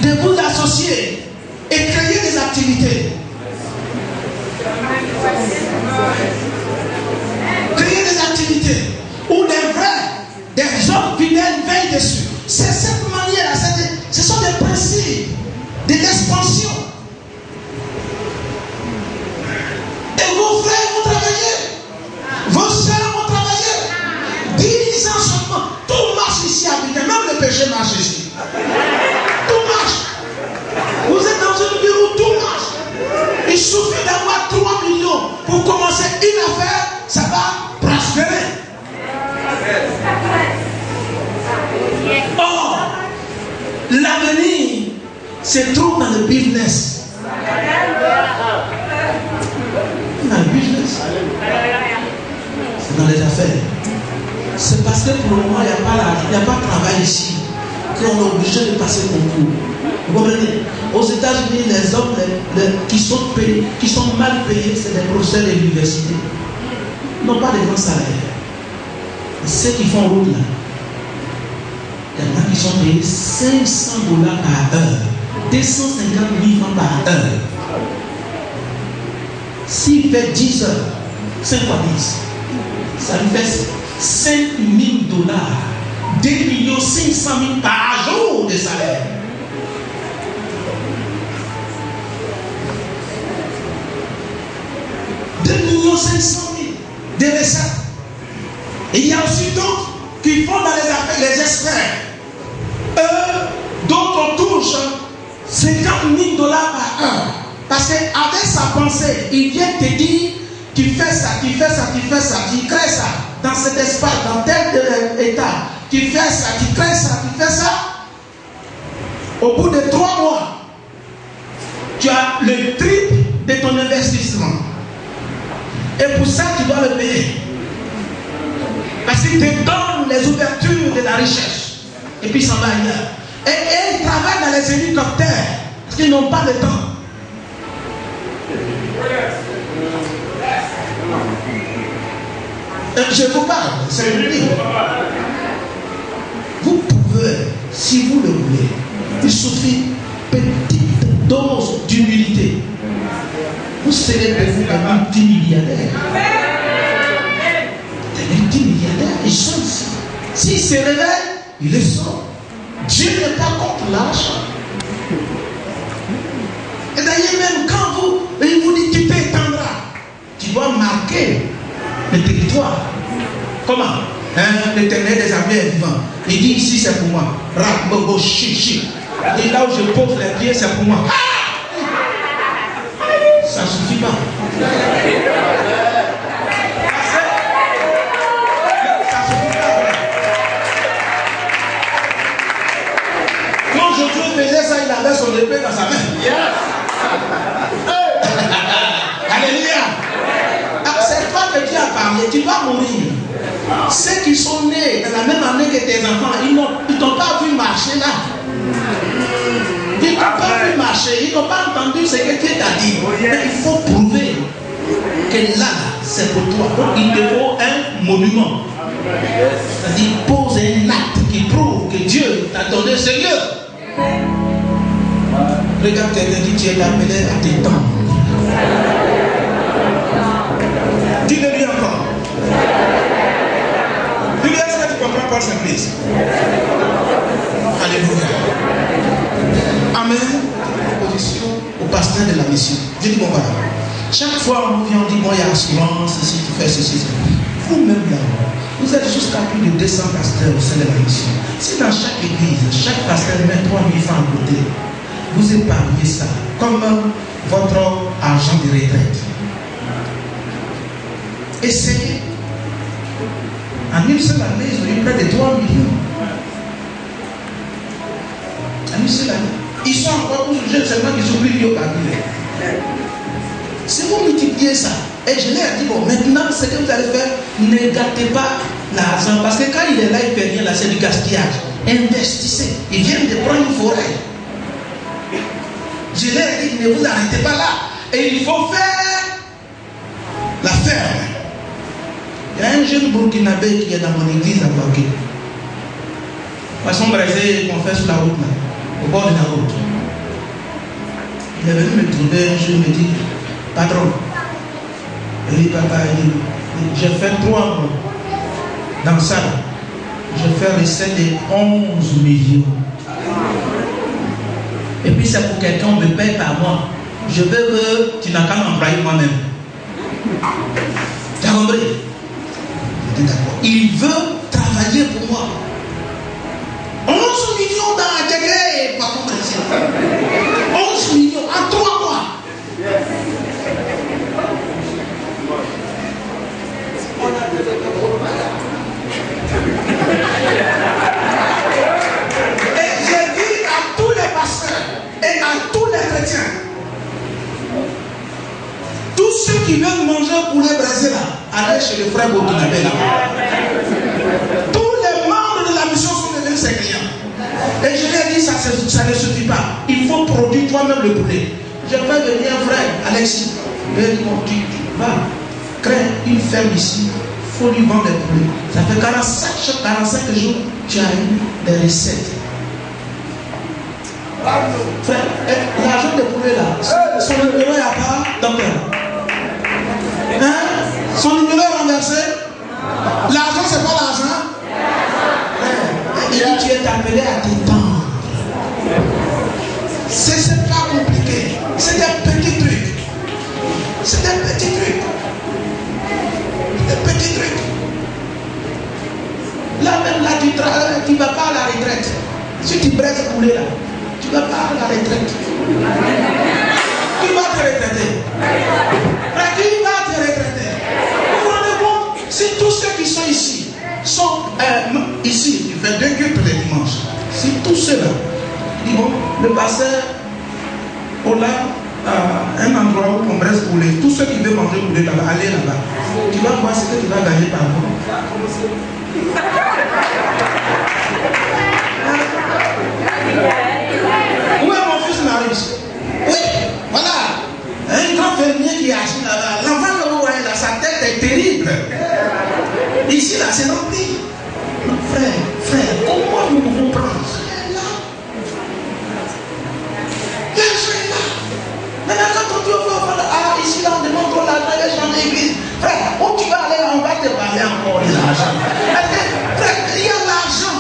de vous associer et créer des activités? Créer des activités où des vrais, des hommes fidèles veillent dessus. C'est cette manière, ce sont des principes de l'expansion. Et vos frères vont travailler, vos soeurs vont travailler. 10 ans seulement, tout marche ici à Abidjan, même le péché marche ici. Tout marche. Vous êtes dans un bureau, tout marche. Il suffit d'avoir 3 millions pour commencer une affaire, ça va prospérer. Or, l'avenir, se trouve dans le business. Dans le business. C'est dans les affaires. C'est parce que pour le moment, il n'y a pas de travail ici. Qu'on est obligé de passer concours. Vous comprenez? Aux États-Unis, les hommes qui sont mal payés, c'est des professeurs de l'université. Ils n'ont pas de grands salaires. Ceux qui font route là, il y en a qui sont payés $500 par heure, 250 000 francs par heure. S'il fait 10 heures, 5 fois 10, ça lui fait $5 000, 2 500 000 par jour de salaire. $2 500 000 de recettes. Et il y a aussi d'autres qui font dans les affaires, les experts. D'autres touchent $50 000 par heure. Parce qu'avec sa pensée, il vient te dire tu fais ça, tu fais ça, tu fais ça, tu crées ça dans cet espace, dans tel état. Tu fais ça, tu crées ça, tu fais ça. Au bout de 3 mois, tu as le triple de ton investissement. Et pour ça, tu dois le payer. Parce qu'il te donne les ouvertures de la recherche. Et puis il s'en va ailleurs. Et ils travaillent dans les hélicoptères. Parce qu'ils n'ont pas le temps. Je vous parle, c'est le livre. Vous pouvez, si vous le voulez, il suffit petite dose d'humilité. Vous serez devenu un multimilliardaire. Des multimilliardaires, ils sont ici. S'ils se réveillent, ils le sont. Dieu n'est pas contre l'argent. Et d'ailleurs, même quand il vous dit tu t'étendras, tu dois marquer le territoire. Comment? L'Éternel des armées est vivant. Il dit ici c'est pour moi. Et là où je pose les pieds, c'est pour moi. Ça ne suffit pas. Quand Josué faisait ça, il avait son épée dans sa main. Alléluia. C'est toi que Dieu a parlé. Tu vas mourir. Ceux qui sont nés dans la même année que tes enfants, ils ne t'ont pas vu marcher là. Ils ne t'ont pas vu marcher. Ils n'ont pas entendu ce que Dieu t'a dit. Mais il faut prouver que là, c'est pour toi. Donc il te faut un monument. C'est-à-dire pose un acte qui prouve que Dieu t'a donné ce lieu. Regarde quelqu'un dit tu es appelé à t'étendre. Dis-le-lui encore. Dis-lui, est-ce que tu comprends Paul Saint-Christ? Alléluia. Amen. Proposition au pasteur de la mission. Je dis bon voilà. Chaque fois on vient, on dit bon il y a assurance, si tu fais ceci. Vous-même là, vous êtes jusqu'à plus de 200 pasteurs au sein de la mission. Si dans chaque église, chaque pasteur met 3 000 francs à côté, vous épargnez ça comme votre argent de retraite. Essayez. En une seule année, ils ont eu près de 3 millions. En une seule année. Ils sont encore plus jeunes seulement qu'ils oublient le papier. Si vous multipliez ça, et je leur ai dit, bon, maintenant, ce que vous allez faire, ne gâtez pas l'argent. Parce que quand il est là, il ne fait rien, là, c'est du gaspillage. Investissez. Ils viennent de prendre une forêt. Je leur ai dit, ne vous arrêtez pas là. Et il faut faire la ferme. Il y a un jeune Burkinabé qui est dans mon église à Baké. Poisson braisé qu'on fait sur la route, là, au bord de la route. Il est venu me trouver un jour, il me dit, patron, il dit, papa, j'ai fait 3 mois dans ça. Je fais recette de 11 millions. Et puis c'est pour quelqu'un, on me paye par mois. Je veux que tu n'as qu'à m'employer moi-même. Tu as compris? Il veut travailler pour moi. 11 millions dans la degré, pas comme ça. 11 millions en 3 mois. Et j'ai dit à tous les pasteurs et à ceux qui veulent manger poulet braisé là, allez chez le frère Bokinabé là. Tous les membres de la mission sont devenus ses clients. Et je lui ai dit, ça ne suffit pas. Il faut produire toi-même le poulet. Je vais venir un frère, Alexis. Il dit, tu vas, crée une ferme ici. Il faut lui vendre les poulets. Ça fait 45 jours, tu as eu des recettes. Frère, l'argent des poulets là, son numéro est à part, docteur. Hein? Son numéro est renversé. L'argent, c'est pas l'argent. Il dit, tu es appelé à t'étendre. C'est pas compliqué. C'est des petits trucs. C'est des petits trucs. Des petits trucs. Là même, là, tu ne vas pas à la retraite. Si tu braises le poulet là, tu ne vas pas à la retraite. Tu vas te retraiter. Tu vas te retraiter. Vous vous rendez compte? Si tous ceux qui sont ici sont ici, il fait 2 cultes les dimanches. Si tous ceux-là, ils vont, le pasteur, on a un endroit où on braise poulet. Tous ceux qui veulent manger poulet là-bas, allez là-bas. Tu vas voir ce que tu vas gagner par mois. Où est mon fils Marius? Oui, voilà. Un grand fermier qui est assis là-bas. L'enfant là, sa tête est terrible. Ici là, c'est rempli. Frère, comment nous pouvons prendre? L'argent est là. Maintenant, quand on dit au frère, ici là, on demande trop l'argent, les gens de l'église. Frère, où tu vas aller, on va te parler encore de l'argent. Frère, il y a l'argent.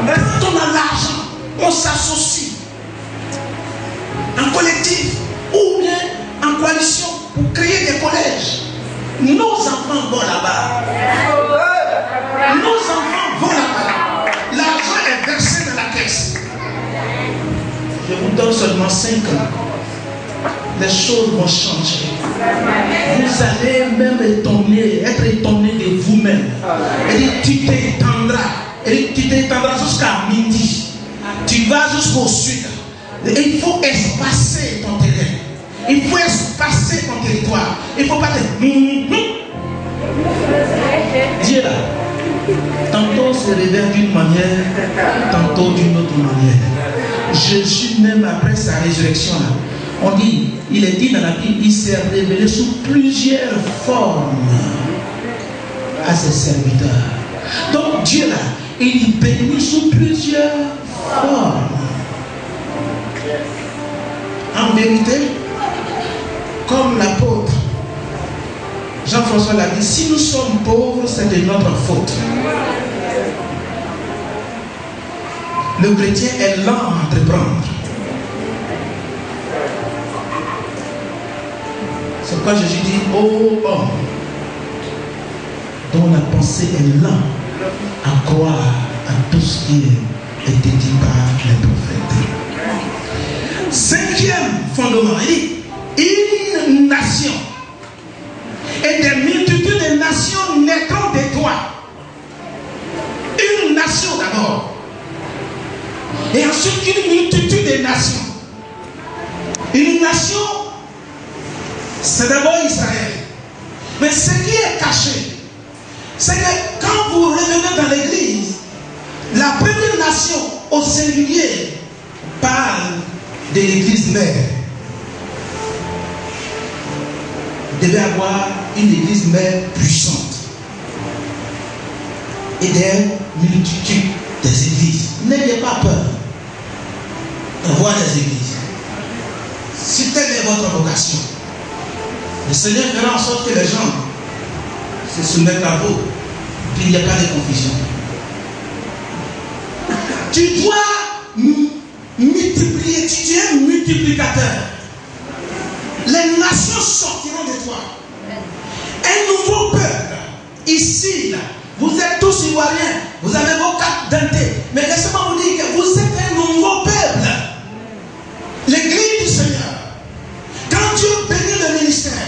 Quand on a l'argent, on s'associe en collectif ou bien en coalition pour créer des collèges. Nos enfants vont là-bas. Nos enfants vont là-bas. L'argent est versé dans la caisse. Je vous donne seulement 5 ans. Les choses vont changer. Vous allez même être étonné de vous-même. Et tu t'étendras. Et tu t'étendras jusqu'à midi. Tu vas jusqu'au sud. Et il faut espacer ton terrain. Il faut espacer ton territoire. Il ne faut pas te... Dieu là, tantôt se révèle d'une manière, tantôt d'une autre manière. Jésus même après sa résurrection là, on dit, il est dit dans la Bible, il s'est révélé sous plusieurs formes à ses serviteurs. Donc Dieu là, il bénit sous plusieurs formes. En vérité, comme l'apôtre Jean-François l'a dit, si nous sommes pauvres, c'est de notre faute. Le chrétien est lent à entreprendre. C'est pourquoi Jésus dit, ô homme, dont la pensée est lente à croire à tout ce qui est été dit par les prophètes. 5e fondement, il dit, une nation et des multitudes de nations naîtront de toi. Une nation d'abord. Et ensuite une multitude de nations. Une nation, c'est d'abord Israël. Mais ce qui est caché, c'est que quand vous revenez dans l'église, la première nation au singulier parle de l'église mère. Vous devez avoir une église mère puissante et des multitudes des églises. N'ayez pas peur d'avoir des églises. Si telle est votre vocation, le Seigneur fera en sorte que les gens se soumettent à vous, qu'il n'y ait pas de confusion. Tu dois multiplier, tu es un multiplicateur. Les nations sortiront de toi. Un nouveau peuple, ici, là, vous êtes tous ivoiriens, vous avez vos cartes d'identité, mais laissez-moi vous dire que vous êtes un nouveau peuple. L'église du Seigneur, quand Dieu bénit le ministère,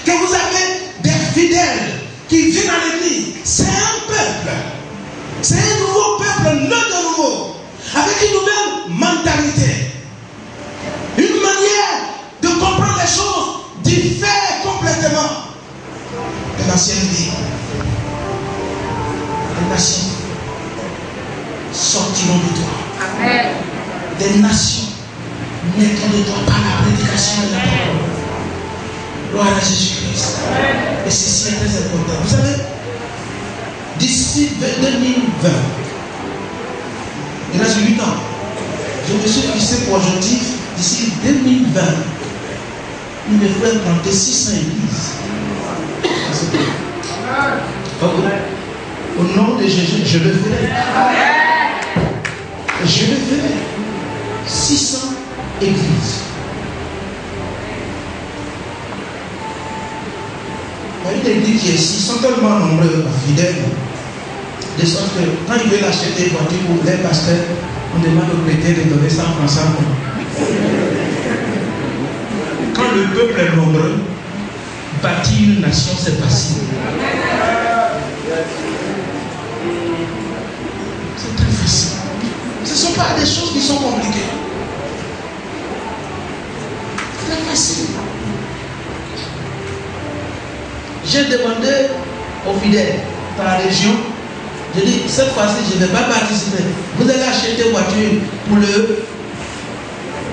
que vous avez des fidèles qui viennent à l'église, c'est un peuple. C'est un nouveau peuple, né de nouveau, avec une nouvelle mentalité. Une manière de l'ancienne vie. Les nations sortiront de toi. Amen. Des nations naîtront de toi par la prédication de la parole. Gloire à Jésus-Christ. Et ceci est très important. Vous savez, d'ici 2020, il reste 8 ans. Je me suis fixé pour aujourd'hui, d'ici 2020, il me faut planter 600 églises. Au nom de Jésus, je le ferai. Je le ferai. 600 églises. Une église qui est ici sont tellement nombreux, fidèles, de sorte que quand ils veulent acheter une voiture pour les pasteurs, on demande aux chrétiens de donner 100 francs, 100 francs. Quand le peuple est nombreux, bâtir une nation, c'est facile. C'est très facile. Ce ne sont pas des choses qui sont compliquées. C'est très facile. J'ai demandé aux fidèles par la région, je dis, cette fois-ci, je ne vais pas participer. Vous allez acheter une voiture pour le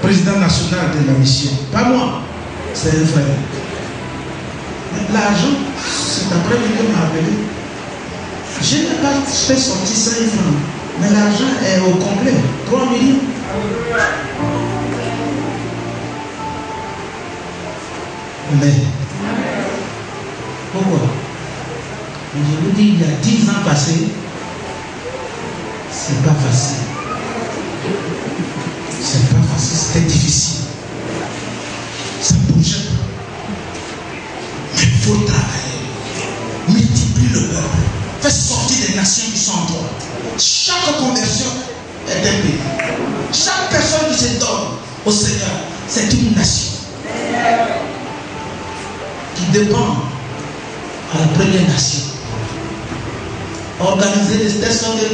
président national de la mission. Pas moi, c'est un frère. L'argent, cet après-midi, on m'a appelé. Je n'ai pas fait sortir 5 francs, mais l'argent est au complet, 3 millions. Mais, pourquoi? Je vous dis, il y a 10 ans passés, c'est pas facile. C'est pas facile, c'était difficile. Ça bougeait pas. Mais il faut travailler. Multiplie le peuple. Fais sortir des nations qui sont en toi. Chaque conversion est un pays. Chaque personne qui se donne au Seigneur, c'est une nation qui dépend à la première nation. Organiser de telle sorte que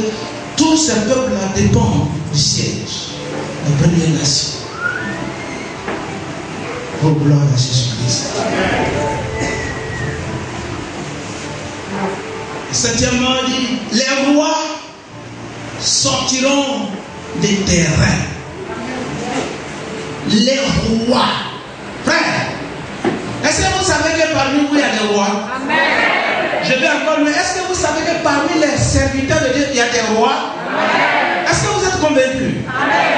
tous ces peuples-là dépendent du siège, la première nation. Oh, gloire à Jésus-Christ. Septièmement, il dit, les rois sortiront des terrains. Les rois. Frère, est-ce que vous savez que parmi vous il y a des rois? Amen. Je vais encore loin. Est-ce que vous savez que parmi les serviteurs de Dieu il y a des rois? Amen. Est-ce que vous êtes convaincus?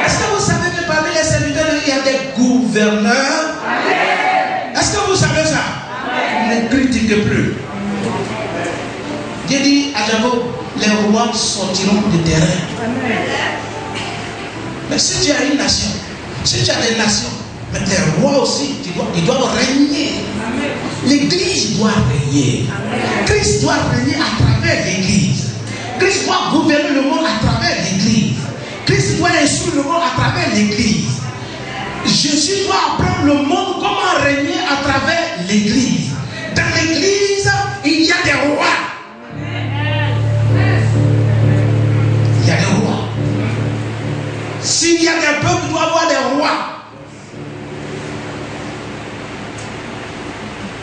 Est-ce que vous savez que parmi les serviteurs de Dieu il y a des gouverneurs? Amen. Est-ce que vous savez ça? Amen. Ne critiquez plus. Dieu dit à Jacob, les rois sortiront du terrain. Amen. Mais si tu as une nation, si tu as des nations, mais les rois aussi, ils doivent régner. L'église doit régner. Christ doit régner à travers l'église. Christ doit gouverner le monde à travers l'église. Christ doit instruire le monde à travers l'église. Jésus doit apprendre le monde comment régner à travers l'église. Dans l'église, il y a des rois. Il y a des rois. S'il y a des peuples, il doit y avoir des rois.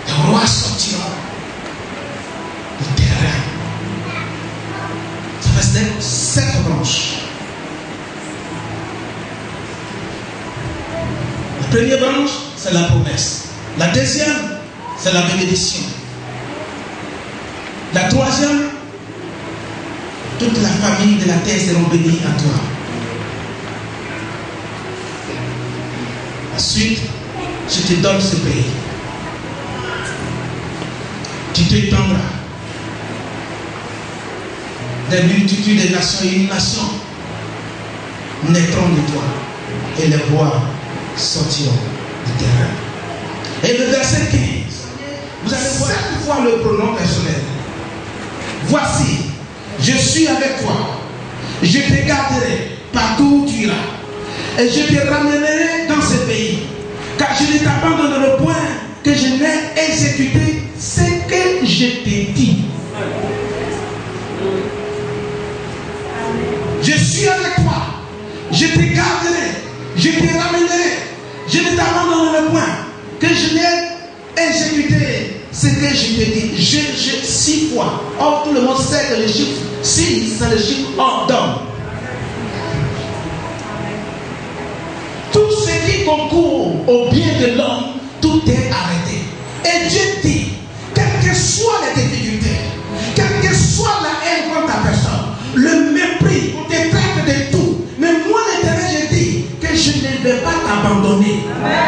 Les rois sortiront du terrain. Ça fait 7 branches. La première branche, c'est la promesse. La deuxième, c'est la bénédiction. La troisième, toute la famille de la terre seront bénies à toi. Ensuite, je te donne ce pays. Tu t'étendras. Des multitudes de nations et une nation naîtront de toi. Et les rois sortiront du terrain. Et le verset 15, vous allez voir 7 fois le pronom personnel. Voici, je suis avec toi. Je te garderai partout où tu iras. Et je te ramènerai dans ce pays. Car je ne t'abandonnerai point que je n'ai exécuté ce que je t'ai dit. Je suis avec toi. Je te garderai. Je te ramènerai. Je ne t'abandonnerai point que je n'ai exécuté ce que je te dis. Je 6 fois. Or, tout le monde sait que le chiffre 6, c'est le chiffre d'homme. Tout ce qui concourt au bien de l'homme, tout est arrêté. Et Dieu dit, quelles que soient les difficultés, quelle que soit la haine contre ta personne, le mépris, on te traite de tout. Mais moi, l'Éternel, je dis que je ne vais pas t'abandonner.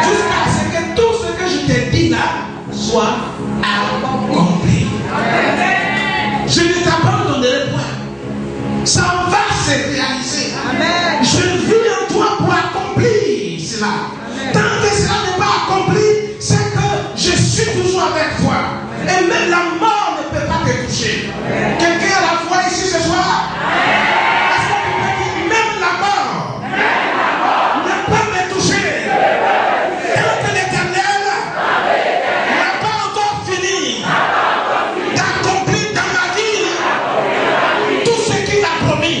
Jusqu'à ce que tout ce que je te dis là soit accompli. Je ne t'abandonnerai point. Ça va se réaliser. Je vis en toi pour accomplir cela. Tant que cela n'est pas accompli, c'est que je suis toujours avec toi. Et même la mort ne peut pas te toucher. Quelqu'un a la foi ici ce soir? Est-ce qu'on peut dire même la mort ne peut me toucher? Tant que l'Éternel n'a pas encore fini d'accomplir dans ma vie tout ce qu'il a promis.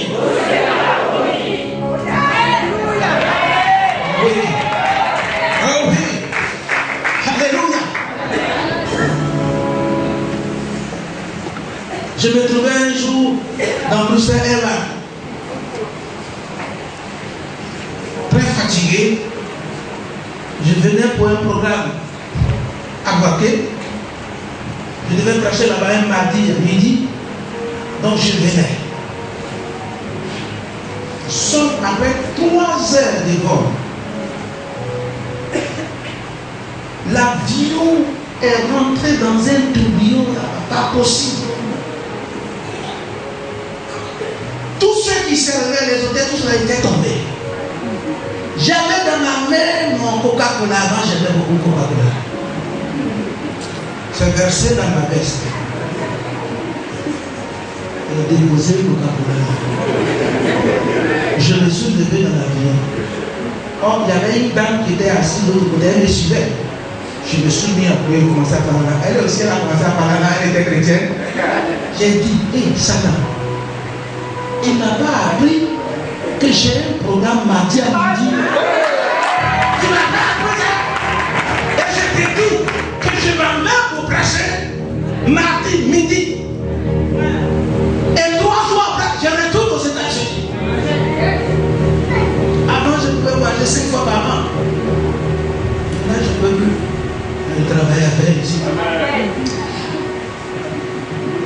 Oui. Oh oui. Alléluia. Je me trouvais un jour dans Bruxelles, très fatigué. Je venais pour un programme à Boaké. Je devais prêcher là-bas un mardi à midi. Donc je venais. Sauf après 3 heures de vol, l'avion est rentré dans un tourbillon pas possible. Tous ceux qui servaient les hôtels, tous cela étaient tombés. J'avais dans ma main mon Coca-Cola. Avant, j'avais beaucoup de Coca-Cola. C'est versé dans ma veste. Et déposé le Coca-Cola. Je me suis levé dans l'avion. Or, il y avait une dame qui était assise de l'autre côté, elle me suivait. Je me suis mis à prier, commencer à parler là. Elle aussi, elle a commencé à parler là, elle était chrétienne. J'ai dit, hé, Satan, tu ne m'as pas appris que j'ai un programme mardi à midi. Tu ne m'as pas appris ça. Et je t'ai dit que je m'amène pour prêcher mardi, midi. Et 3 jours après, je retourne aux États-Unis. Avant, je pouvais voyager 5 fois par an. Là, je ne peux plus. Je travaille avec ici.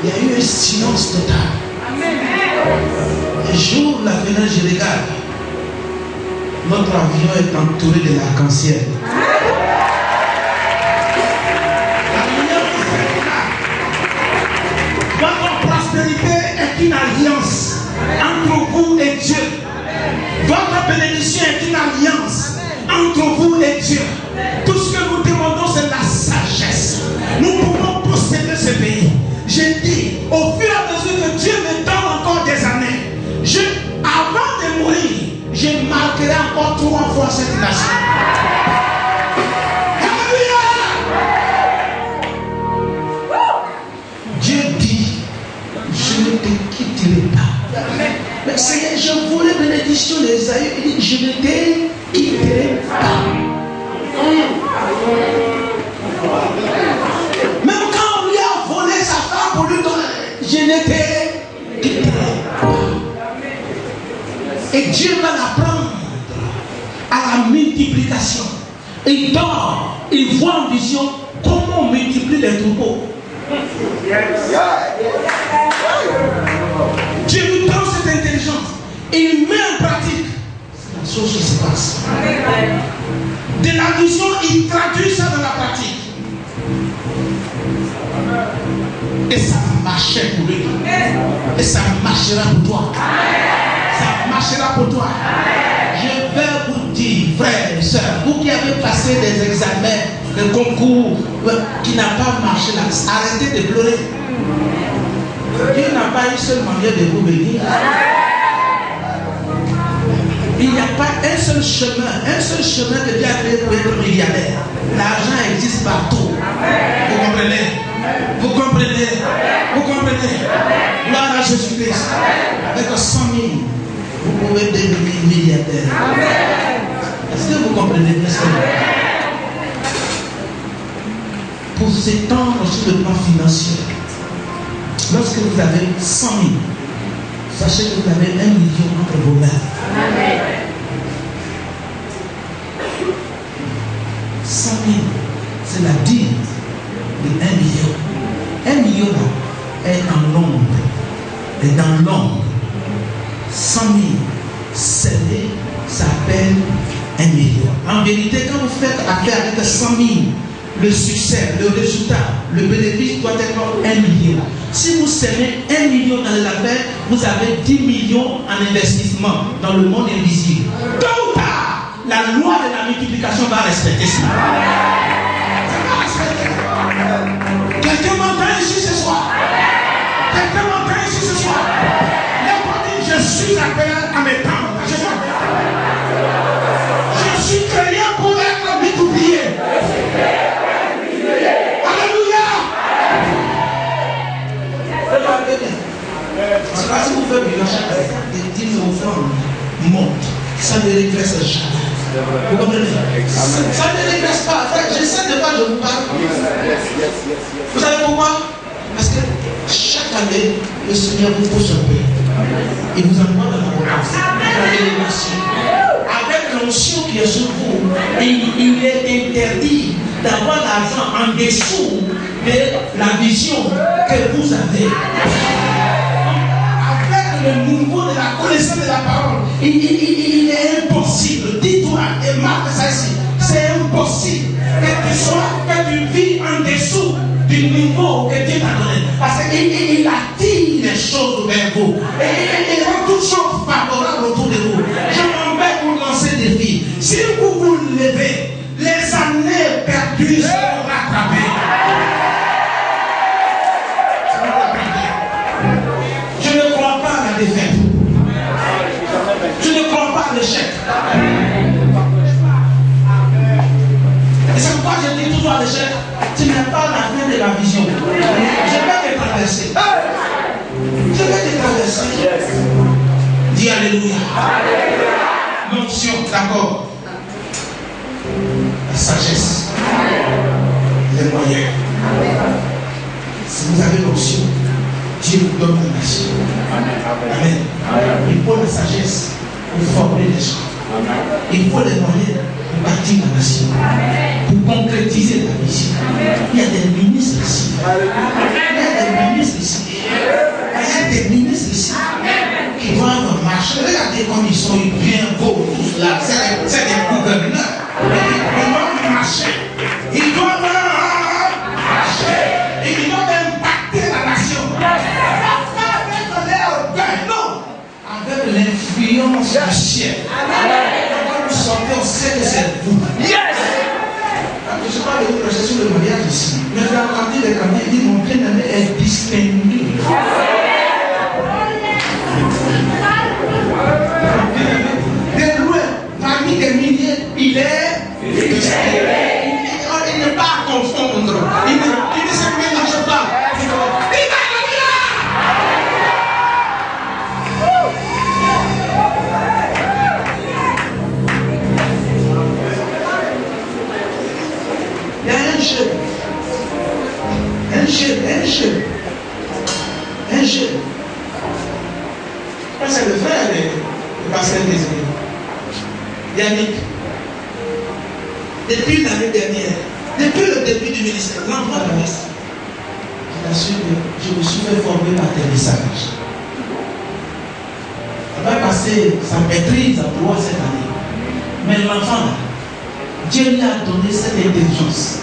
Il y a eu un silence total. Un jour, la fenêtre, je regarde. Notre avion est entouré de l'arc-en-ciel. Votre prospérité est une alliance entre vous et Dieu. Votre bénédiction est une alliance entre vous et Dieu. Tout ce que nous demandons, c'est la sagesse. Nous pouvons posséder ce pays. J'ai dit, au fur et à mesure que Dieu me donne encore des années, avant de mourir, je marquerai encore 3 fois cette nation. Dieu dit, je ne te quitterai pas. Mais Seigneur, je voulais bénédiction des aïeux. Il dit, je ne te quitterai pas. Même quand on lui a volé sa femme pour lui donner, je ne te quitterai pas. Et Dieu va l'apprendre à la multiplication. Et il dort, il voit en vision comment on multiplie les troupeaux. Dieu lui donne cette intelligence et il met en pratique. C'est la chose qui se passe. De la vision, il traduit ça dans la pratique. Et ça marchait pour lui. Et ça marchera pour toi. Ça marchera pour toi. Je vais vous dire, frères et sœurs, vous qui avez passé des examens, des concours qui n'ont pas marché là, arrêtez de pleurer. Dieu n'a pas une seule manière de vous bénir. Il n'y a pas un seul chemin que Dieu a créé pour être milliardaire. L'argent existe partout. Vous comprenez? Vous comprenez? Vous comprenez? Gloire à Jésus-Christ. Avec 100 000, vous pouvez devenir milliardaire. Est-ce que vous comprenez? Pour s'étendre sur le plan financier. Lorsque vous avez 100 000, sachez que vous avez 1 million entre vos mains. Amen. 100 000, c'est la dîme de 1 million. 1 million là est dans l'ombre. Et dans l'ombre, 100 000 scellés s'appelle 1 million. En vérité, quand vous faites affaire avec 100 000, le succès, le résultat, le bénéfice doit être 1 million. Si vous scellez 1 million dans les affaires, vous avez 10 millions en investissement dans le monde invisible. Tôt ou tard, la loi de la multiplication va respecter ça. Quelqu'un m'entend ici ce soir? Quelqu'un m'entend ici ce soir? Je suis appelé à mes temps. Je suis créé pour être multiplié. Alléluia. C'est pas si vous faites bien chaque année, des 10 offrandes montent. Ça ne régresse jamais. Vous comprenez? Ça ne régresse pas. Je sais de quoi je vous parle. Vous savez pourquoi? Parce que chaque année, le Seigneur vous pose un peu. Il vous envoie dans l'abondance. Avec l'onction qui est sur vous, il est interdit d'avoir l'argent en dessous de la vision que vous avez. Avec le niveau de la connaissance de la parole, il est impossible. Dis-toi et marque ça ici. C'est impossible que tu vis en dessous du niveau que Dieu t'a donné. Parce qu'il attire les choses vers vous. Et il rend toutes choses favorables autour de vous. Je m'en vais vous lancer des défis. Si vous vous levez, les années perdues seront rattrapées. Je ne crois pas à la défaite. Je ne crois pas à l'échec. Et c'est pourquoi je dis toujours à l'échec, tu n'as pas la fin de la vision. Je vais te traverser. Je vais te traverser. Dis Alléluia. L'onction, d'accord. La sagesse. Les moyens. Si vous avez l'onction, Dieu vous donne la nation. Amen. Il faut la sagesse pour former les gens. Il faut les moyens pour bâtir la nation, pour concrétiser la mission. Il y a des ministres ici. Il y a des ministres ici. Il y a des ministres ici qui doivent marcher. Regardez comme ils sont bien beaux tous là. C'est des gouverneurs. Ils doivent marcher. Ils doivent marcher. Et ils doivent impacter la nation. Avec leur gain, non. Avec l'influence du ciel. Quand vous sortez, on sait que c'est vous. Yes! Je ne sais pas de vous prêcher sur le mariage ici. Mais j'ai entendu les camarades dire mon bien-aimé est disponible. De loin, parmi des milliers, il est disponible. Il n'est pas à confondre. Il ne se mélange pas. Il y a un jeune. C'est le frère de pasteur Désiré. Yannick. Depuis l'année dernière, depuis le début du ministère, l'envoi de l'Est, je t'assure que je me suis fait former par tes messages. On va passer sa maîtrise en droit cette année. Mais l'enfant, Dieu lui a donné cette intelligence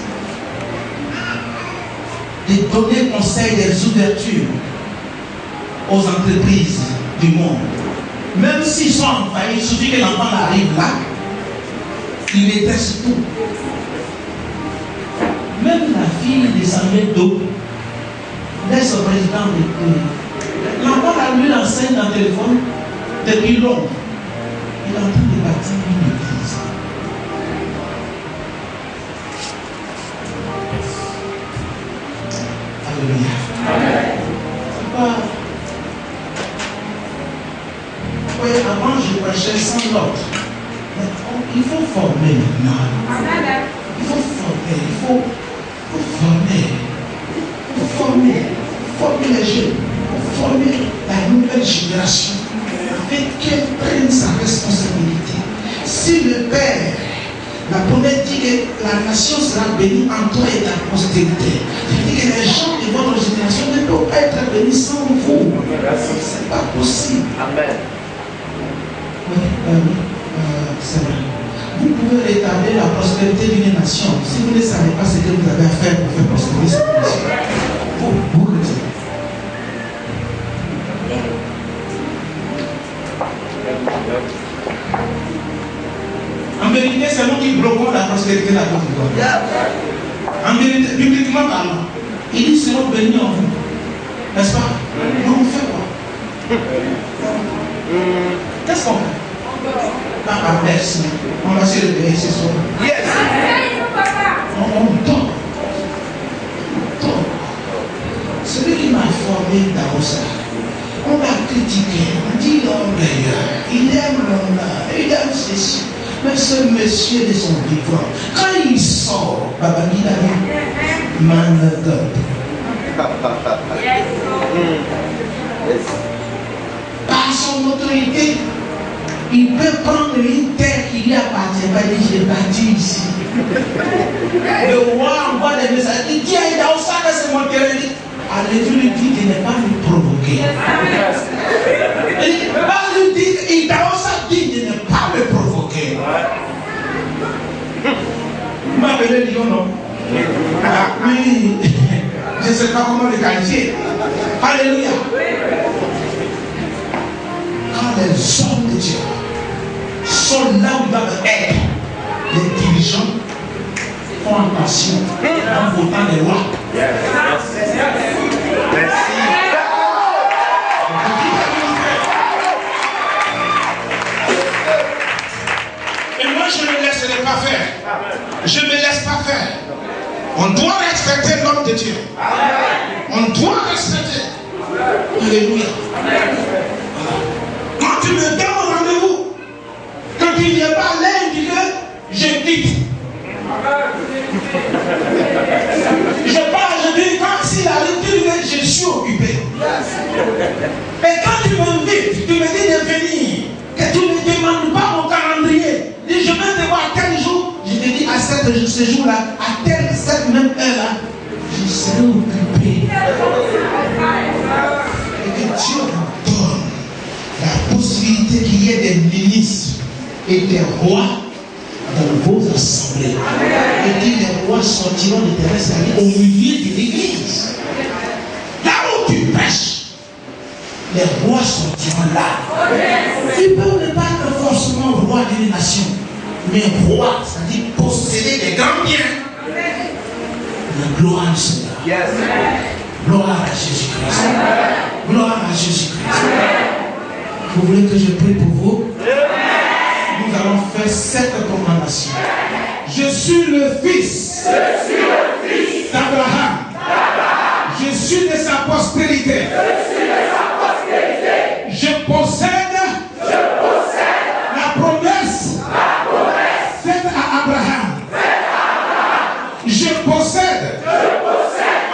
de donner conseil des ouvertures aux entreprises du monde. Même s'ils sont en faillite, il suffit que l'enfant arrive là, il maîtrise tout. Même la fille de Samuel Do, laisse au président de l'enfant a lui l'enseigne dans le téléphone depuis longtemps. Il est en train de bâtir une église. Alléluia. Oui, avant je prêchais sans l'autre. Il faut former maintenant. Il faut former, il faut former les jeunes, former la nouvelle génération, afin qu'elle prenne sa responsabilité. Si le Père, la promesse dit que la nation sera bénie en toi et ta postérité, il dit que les gens de votre génération ne peuvent pas être bénis sans vous. Ce n'est pas possible. Amen. Oui, c'est vrai. Vous pouvez rétablir la prospérité d'une nation si vous ne savez pas ce que vous avez à faire pour faire prospérer cette nation. Vous chrétiens. En vérité, c'est nous qui bloquons la prospérité de la Côte d'Ivoire. En vérité, bibliquement parlant, il dit seront bénis en vous. N'est-ce pas? Mais on fait quoi? Qu'est-ce qu'on fait? Merci. On va se réveiller ce soir. Yes. On dort. Celui qui m'a formé dans ça, on m'a critiqué, on dit l'orgueilleur, il aime l'honneur, il aime ceci. Mais ce monsieur de son vivant, quand il sort, Babangida dit, man up. Par son autorité, il peut prendre une terre qui lui appartient, pas dire j'ai bâti ici. Le roi envoie des messages, il dit, dans ça, c'est mon terrain. Allez, lui dit de ne pas nous provoquer. Il dit, dans ça, dit de ne pas me provoquer. Vous m'appelez Lyon, non? Ah, oui, je ne sais pas comment le qualifier. Alléluia. Quand les hommes de Dieu sont là où ils doivent être, les dirigeants font attention en votant les lois. Merci. Et moi je ne me laisserai pas faire. Je ne me laisse pas faire. On doit respecter l'homme de Dieu. On doit respecter. Alléluia. Quand tu me donnes rendez-vous, quand il n'y a pas l'air du que je quitte. Je parle, je dis, quand s'il arrive, tu dis, je suis occupé. Et quand tu m'invites, tu me dis de venir, que tu ne demandes pas mon calendrier, dis, je vais te voir tel jour, je te dis, à ce jour-là, à cette même heure-là, je serai occupé. Et que Dieu nous donne la possibilité qu'il y ait des ministres et des rois dans vos assemblées. Et que les rois sortiront de tes services au milieu de l'église. Là où tu prêches, les rois sortiront là. Ils peuvent ne pas être forcément roi d'une nation, mais roi, c'est-à-dire posséder des grands biens. La gloire du Seigneur. Yes. Gloire à Jésus-Christ. Gloire à Jésus-Christ. Vous voulez que je prie pour vous? Nous allons faire cette recommandation. Je suis le fils d'Abraham. Je suis de sa postérité. Je possède la promesse faite à Abraham. Je possède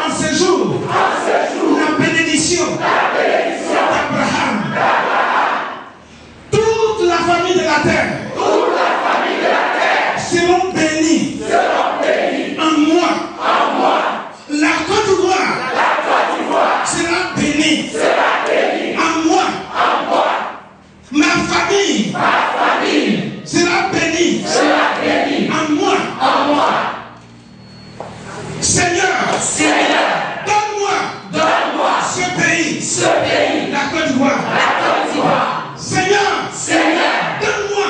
en ce jour la bénédiction d'Abraham. Toute la famille de la terre seront bénis en moi. La Côte d'Ivoire sera bénie en moi. Ma famille sera bénie en moi. Seigneur, donne-moi ce pays, la Côte d'Ivoire. Seigneur, donne-moi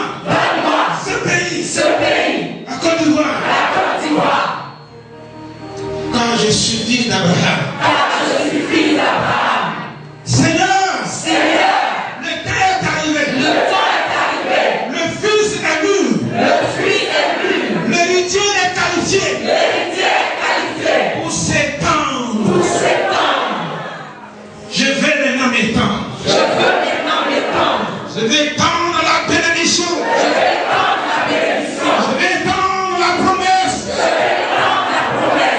ce pays, la Côte d'Ivoire. Quand je suis fils d'Abraham. Seigneur, le temps est arrivé. Le fils est mûr. L'héritier est qualifié. Pour s'étendre. Je vais maintenant m'étendre. Je vais étendre la bénédiction. Je vais étendre la promesse.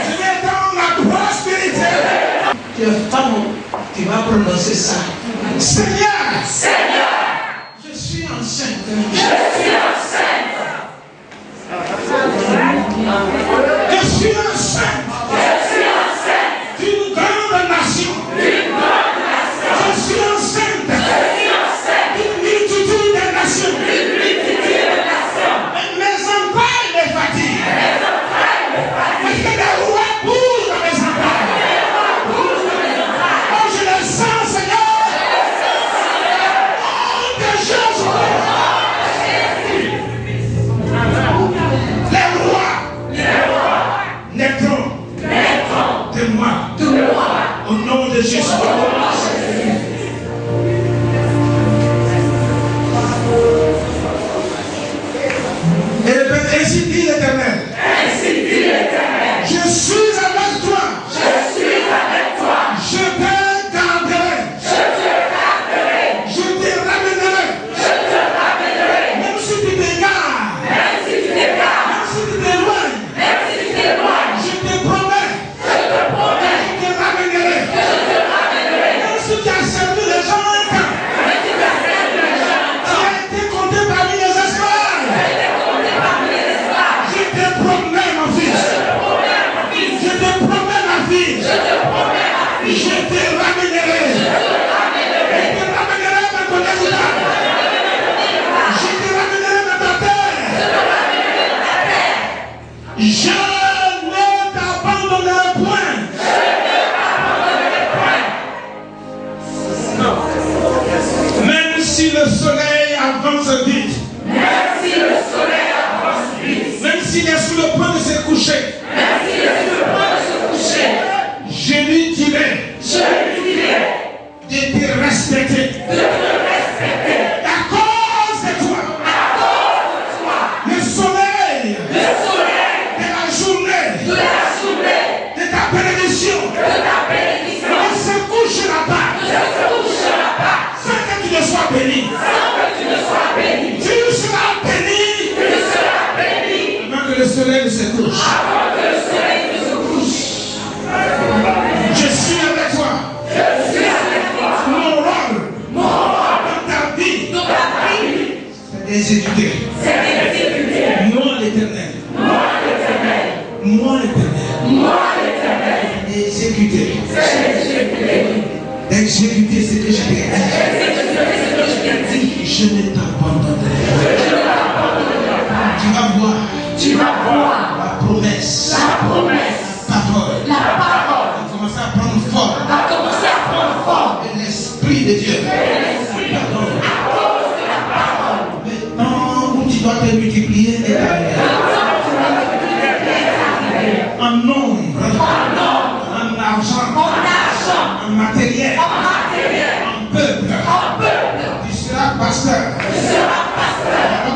Je vais étendre tu es femme, tu vas prononcer ça. Seigneur, je suis enceinte. Je suis enceinte d'une grande nation. Je suis enceinte d'une multitude de nations. Mes entrailles me fatiguent. Parce que les rois bougent dans mes entrailles. Oh, je le sens, Seigneur. Oh, de Jésus. Les rois naîtront de moi. Au nom de Jésus. Et le Père, ainsi dit l'Éternel. Je suis avec toi. Je te garderai. Je te ramènerai. Même si tu t'égares. Même si tu t'éloignes. Je te promets. Je te ramènerai. Même si tu as servi les gens un temps. Tu as été compté parmi les esclaves. Je te promets, mon fils. Je te promets, ma fille. Je te ramènerai. Je te ramènerai dans ton héritage. Je te ramènerai dans ta terre. Je ne t'abandonnerai point. Même si le soleil avance vite. Même s'il est sur le point de se coucher. Je lui dirai de te respecter. À cause de toi. Le soleil de la journée de ta bénédiction. Il se couche là-bas. Sans que tu ne sois béni. Tu seras béni. Avant que le soleil ne se couche. Je suis avec toi. Mon rôle dans ta vie, c'est d'exécuter. Moi l'Éternel. D'exécuter. D'exécuter ce que je t'ai dit. Je ne t'abandonnerai pas. Tu vas voir la promesse. La parole va commencer à prendre forme. Et l'Esprit de Dieu. Le temps où tu dois te multiplier est arrivé. En nombre, en argent, en matériel, en peuple. Tu seras pasteur.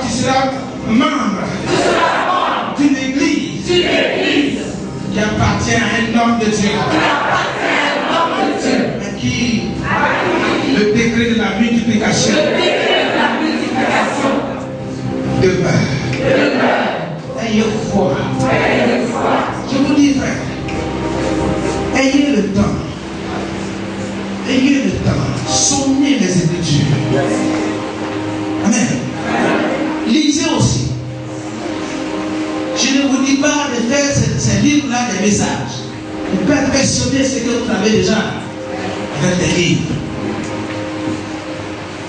Tu seras membre d'une église qui appartient à un homme de Dieu. À qui le décret de la multiplication demeure. Ayez foi. Je vous dis, frère, ayez le temps. Sonnez les Écritures. Amen. Lisez aussi. Je ne vous dis pas de faire ces livres-là des messages. Ne pas questionner ce que vous avez déjà avec des livres.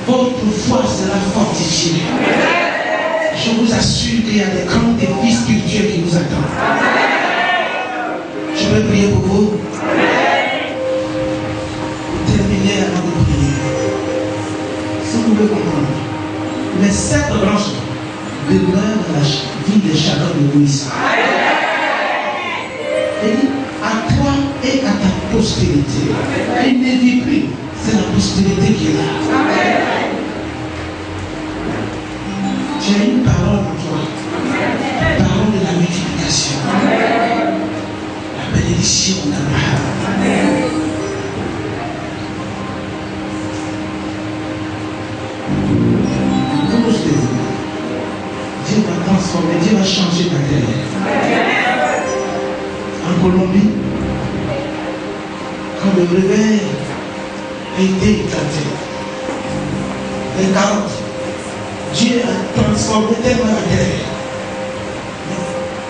Votre foi sera fortifiée. Je vous assure qu'il y a des grands défis spirituels qui vous attendent. Je vais prier pour vous. Pour terminer avant de prier. Si vous pouvez comprendre, les 7 branches demeurent dans la vie de chacun de nous ici. Et dit, à toi et à ta postérité. Il ne vit plus. C'est la postérité qui est là. Tu as une parole en toi. Parole de la multiplication. La bénédiction d'Abraham. Dieu va transformer, Dieu va changer ta terre. En Colombie, comme le réveil a été éclaté. Les carottes, Dieu a transformé tellement la terre.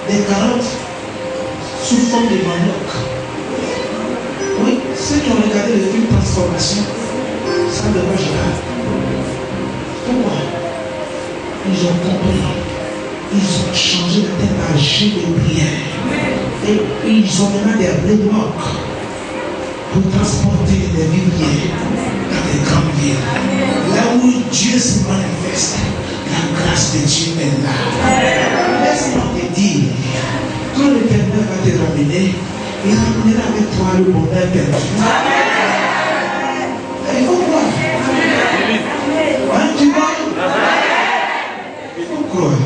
Les carottes sous forme de manioc. Oui, ceux qui ont regardé le film Transformation, ça ne marche pas. Pourquoi? Ils ont compris. Ils ont changé la tête à G de prière. Et ils ont maintenant des blocs pour transporter des viviers dans les grandes villes. Là où Dieu se manifeste, la grâce de Dieu est là. Laisse-moi te dire, quand l'Éternel va te ramener, il ramènera avec toi le bonheur perdu. Il faut croire. Hein, tu vois? Il faut croire.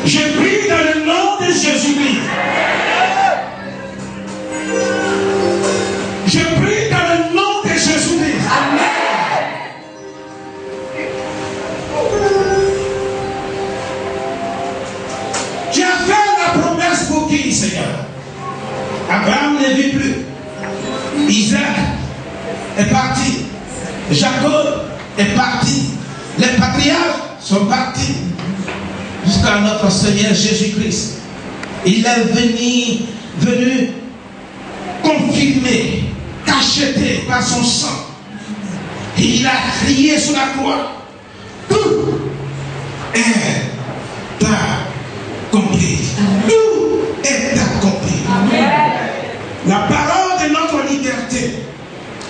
Je prie dans le nom de Jésus-Christ. Je prie dans le nom de Jésus-Christ. Tu as fait la promesse pour qui, Seigneur? Abraham ne vit plus. Isaac est parti. Jacob est parti. Les patriarches sont partis. Jusqu'à notre Seigneur Jésus-Christ. Il est venu confirmer, cacheté par son sang. Et il a crié sur la croix. Tout est accompli. Tout est accompli. Amen. La parole de notre liberté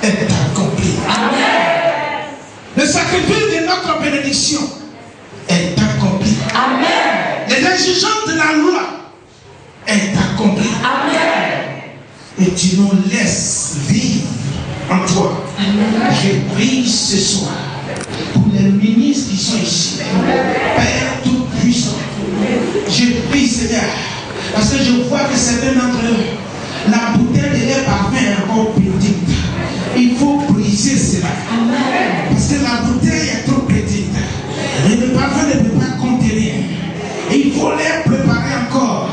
est accomplie. Amen. Le sacrifice de notre bénédiction est accompli. Amen. Les exigences de la loi est accompli. Amen. Et tu nous laisses vivre en toi. Amen. Je prie ce soir pour les ministres qui sont ici. Père Tout-Puissant, je prie Seigneur, parce que je vois que certains d'entre eux, la bouteille de leur parfum est encore petite. Il faut briser cela. Amen. Parce que la bouteille est trop petite. Et le parfum ne peut pas contenir. Et il faut les préparer encore.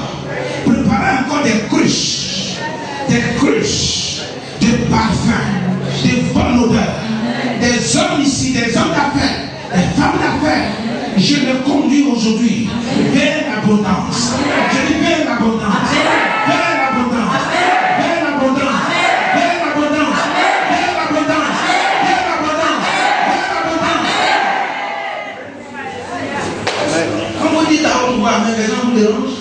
Préparer encore des cruches. Des cruches. Des parfums. Des bonnes odeurs. Des hommes ici, des hommes d'affaires. Des femmes d'affaires. Je les conduis aujourd'hui vers l'abondance. Je dis vers l'abondance. Vers l'abondance. Vers l'abondance. Vers l'abondance. Vers l'abondance. Vers l'abondance. Vers l'abondance. Quand vous dites à haute voix, mais les gens vous dérangent.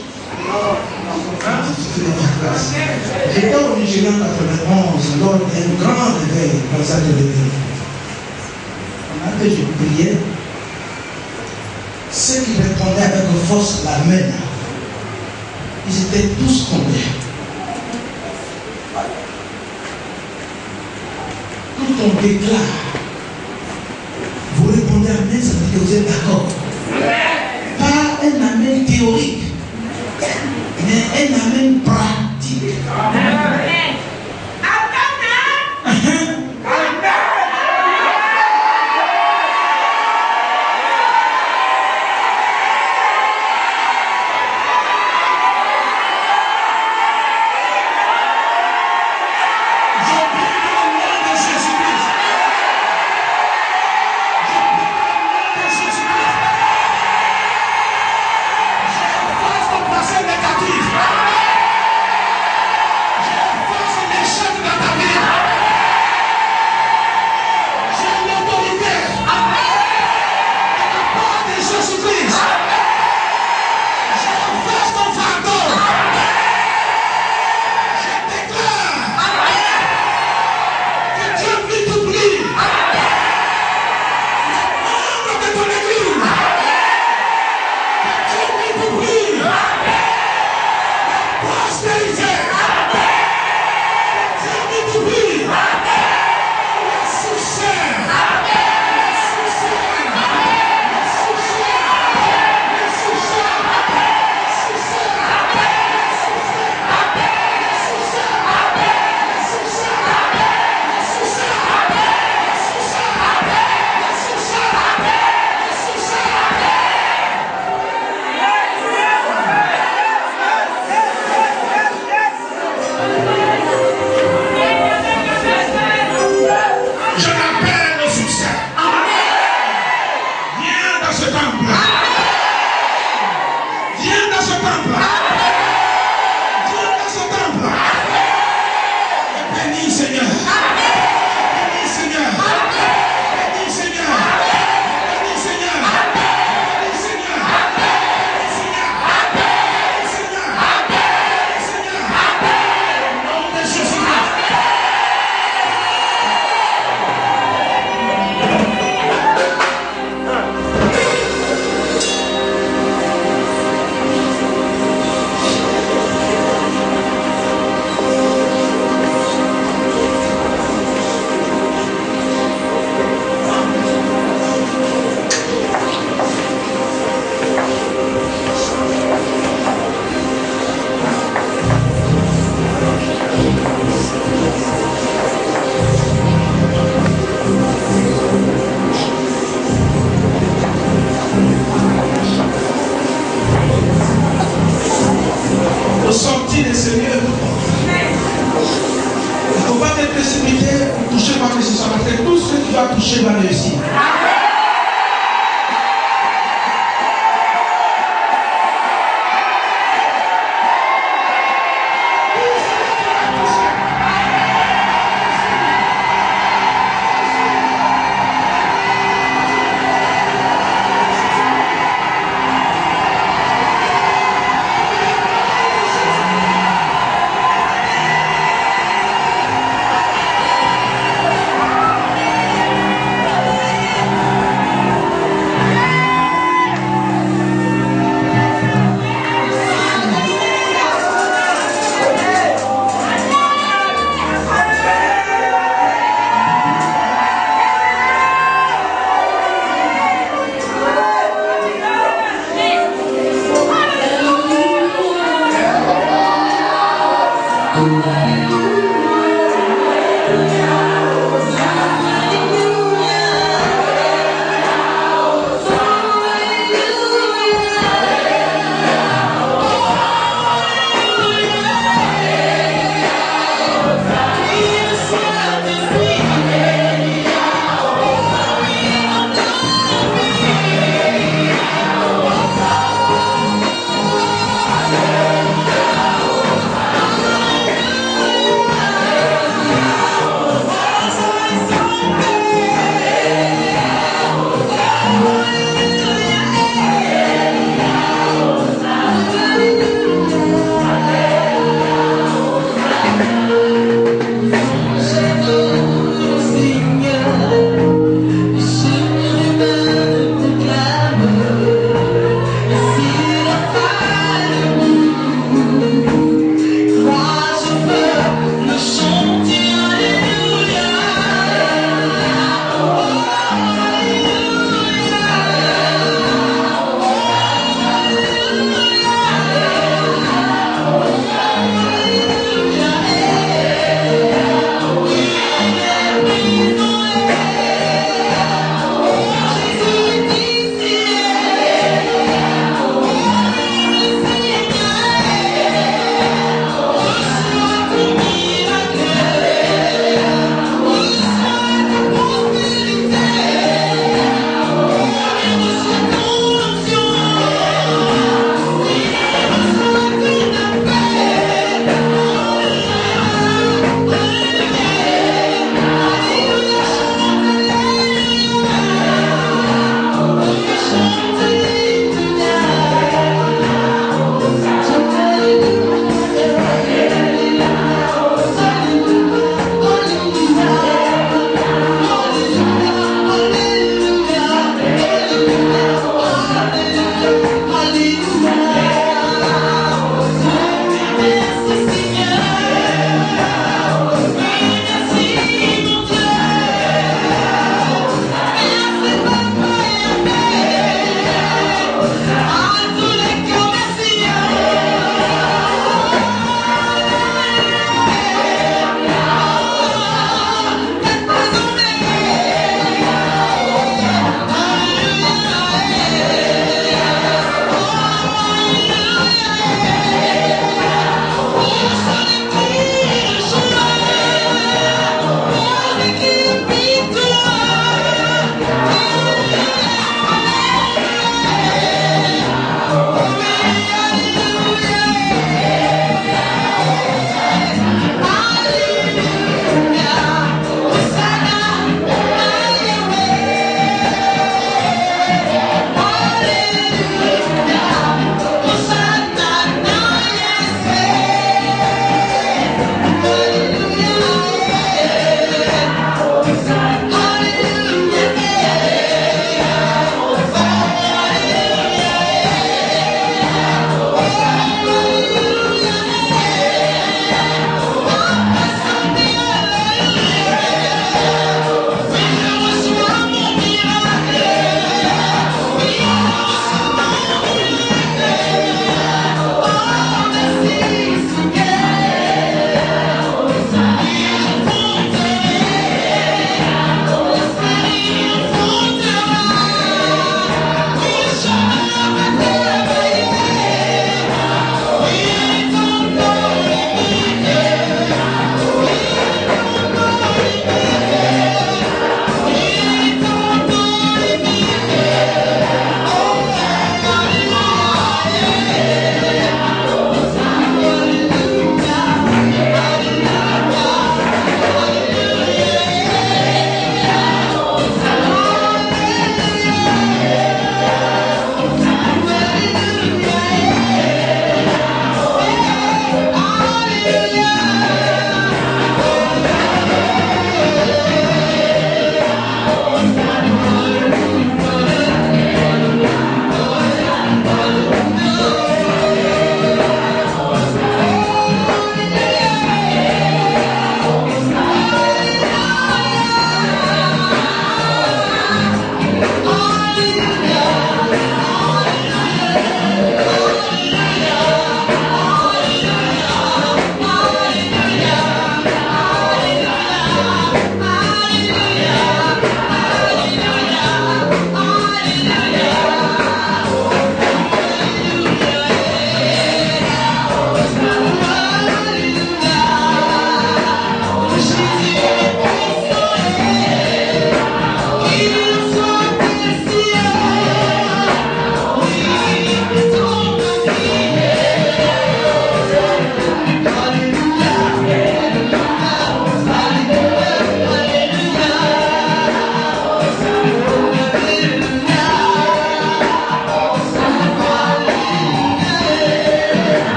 J'étais au Nigeria en 91 lors d'un grand réveil dans sa télévision. On a fait une prière. Ceux qui répondaient avec force la main, ils étaient tous tombés. Quand on déclare, vous répondez amen, ça veut dire que vous êtes d'accord. Pas un amen théorique, mais un amen pratique. Amen. dit le Seigneur est tout fort. Il ne faut pas être précipité pour toucher quoi que ce soit, parce que tout ce que tu vas toucher va réussir.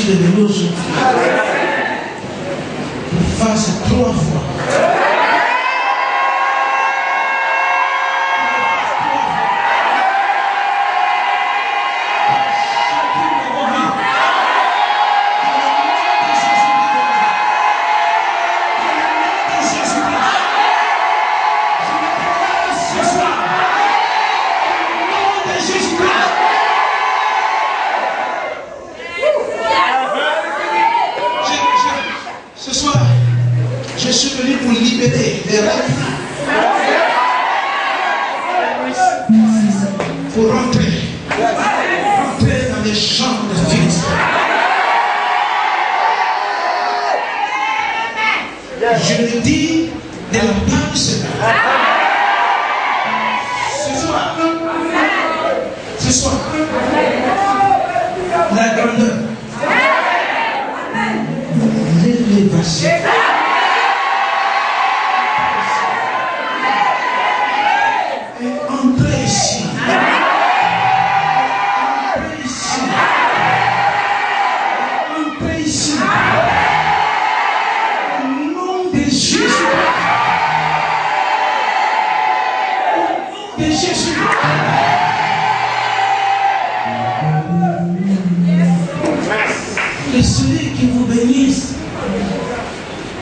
suis devenu aujourd'hui. Il fasse 3 fois. Ce soir, je suis venu pour libérer les rêves. Pour rentrer dans les champs de Philistins. Je le dis de la part du Seigneur. Ce soir, la grandeur, l'élévation, et entrez ici. Entrez ici. Au nom de Jésus. Au nom de Jésus. Que celui qui vous bénisse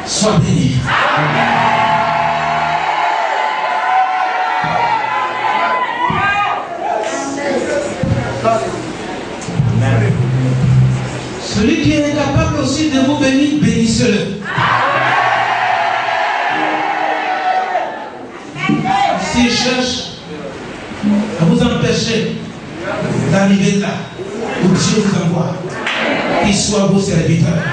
soit béni. Celui qui est capable aussi de vous bénir, bénissez-le. S'il cherche à vous empêcher d'arriver là où Dieu vous envoie, qu'il soit vos serviteurs.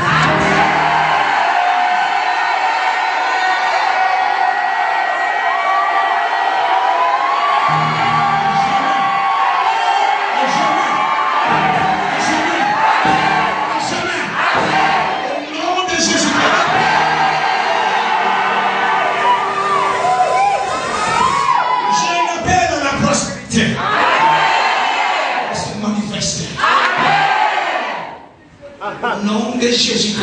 Au nom de Jésus-Christ.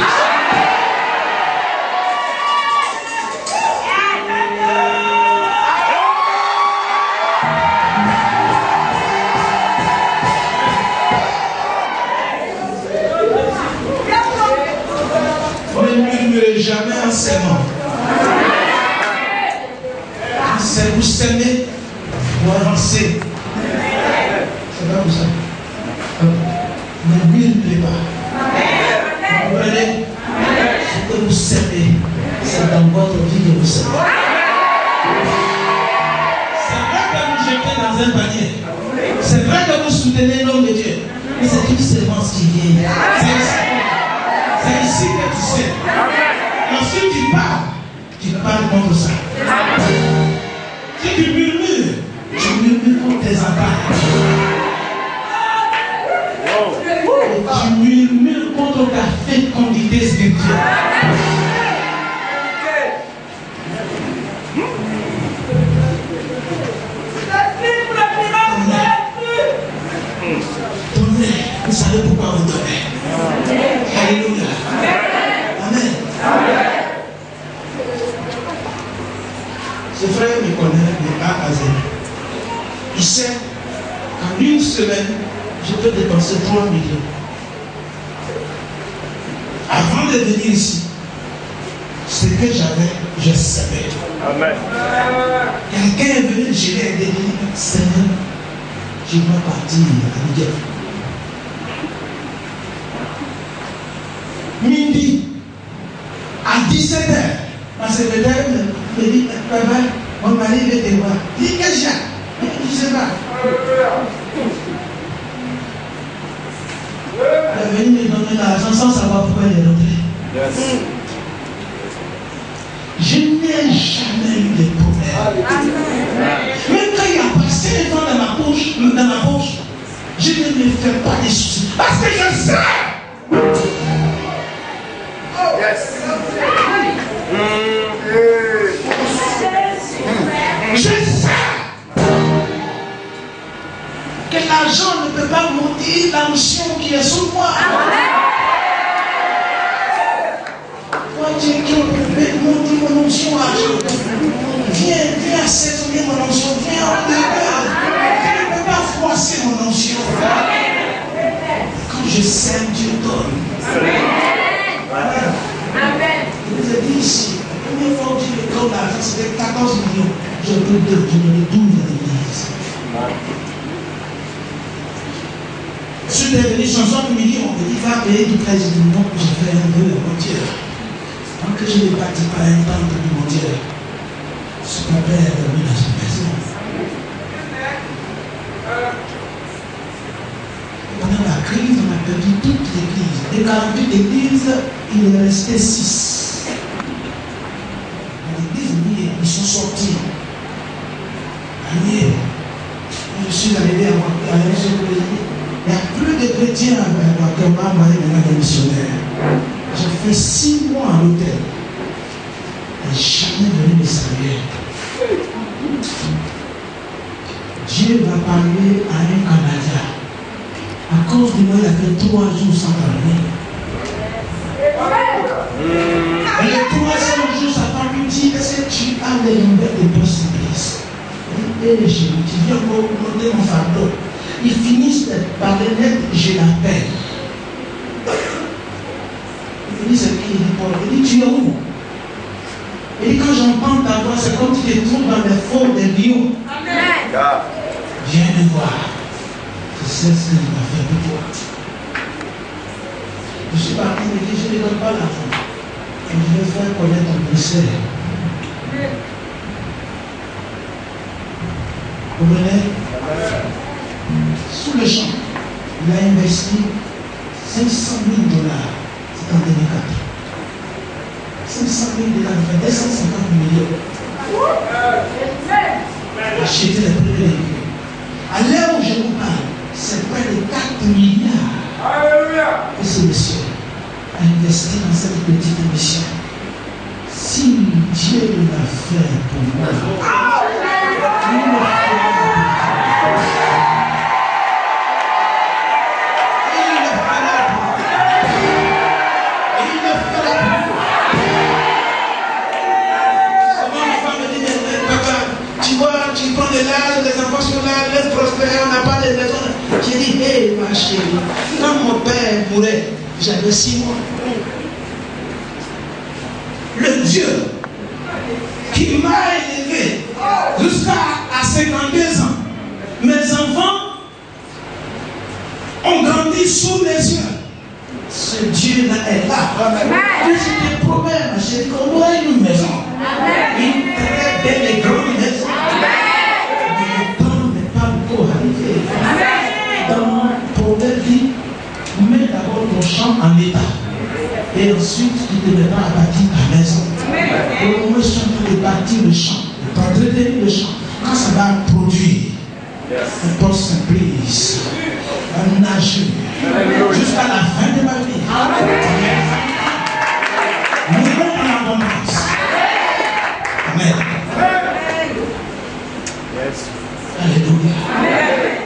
Ne murmurez jamais en s'aimant. Vous s'aimez pour avancer. C'est pas comme ça. Ne murmurez pas. Vous comprenez? Ce que vous savez, c'est dans votre vie que vous savez. C'est vrai que vous jetez dans un panier. C'est vrai que vous soutenez l'homme de Dieu. Mais c'est une sémence qui vient. C'est ici que tu sais. Ensuite tu parles contre ça. Si tu murmures contre tes enfants. Tu murmures contre ta fécondité spirituelle. Donnez. Vous savez pourquoi vous donnez. Alléluia. Amen. Ce frère me connaît de A à Z. Il sait qu'en une semaine, je peux dépenser 3 millions. Avant de venir ici, ce que j'avais, je savais. Amen. Quelqu'un est venu, je l'ai aidé, il dit, Seigneur, je dois partir à Niger. Midi, à 17h, ma secrétaire me dit, papa, mon mari veut te voir. Il dit, qu'est-ce que j'ai? Je ne sais pas. Elle est venue me donner l'argent sans savoir pourquoi elle est rentrée. Yes. Je n'ai jamais eu de problème. Même quand il y a passé un temps dans ma poche, je ne me fais pas de soucis. Parce que je sais. Yes. Je sais que l'argent ne peut pas maudire l'onction qui est sur moi. sème, Dieu donne. Amen. Amen. Je vous ai dit ici, la première fois où Dieu me donne l'argent, c'était 14 millions. J'ai pris 2, j'ai donné 12 à l'église. Je suis devenu chanson de midi, on me dit, va payer du 13 millions, j'ai fait un peu mon Dieu. Tant que je ne bâtis pas un temple de mon Dieu, ce qu'on père est venu dans une maison. Pendant la crise, on a perdu toute l'église. Des 48 églises, il est resté 6. L'église, ils sont sortis. Je suis arrivé à il n'y a plus de chrétiens à Ouakama, maintenant des missionnaires. J'ai fait 6 mois à l'hôtel. Et jamais venu me saluer. Dieu va parler à un Canadien. À cause de moi, il a fait 3 jours sans parler. Et les 300 jours, sa femme lui dit, est-ce que tu as les nouvelles de possibilités? Et je lui dis, viens monter mon fardeau. Ils finissent par les lettres, je l'appelle. Il dit, c'est qui? Il dit, tu es où? Il dit, quand j'entends ta voix, c'est comme tu te trouves dans les forts des lions. Amen. Viens me voir. Je sais ce qu'il m'a fait pour toi. Je suis parti, il me dit, je ne donne pas l'argent. Et je vais faire connaître ton ministère. Vous venez? Sous le champ, il a investi 500 000 $. C'est en 2004. 500 000 $, enfin 250 millions. Acheter les premiers véhicules. À l'heure où je vous parle, c'est près de 4 milliards que ce monsieur a investi dans cette petite mission. Si Dieu l'a fait pour moi, il le fera. Tu prends de l'âge, les enfants sont là, les prospères, on n'a pas de maison. J'ai dit, hé ma chérie, quand mon père mourait, j'avais 6 mois. Le Dieu qui m'a élevé jusqu'à 52 ans, mes enfants ont grandi sous mes yeux. Ce Dieu-là est là. Et je te promets, ma chérie, qu'on aura une maison. Une très belle et grande maison. Mais le temps n'est pas encore arrivé. Dans Proverbe dit, mets d'abord ton champ en état. Et ensuite, tu te mettras à bâtir ta maison. Au moment où je suis en train de bâtir le champ, d'entretenir le champ, quand ça va produire, un poste simplice, un nageur, jusqu'à la fin de ma vie. Nous allons en abondance. Amen. Alléluia.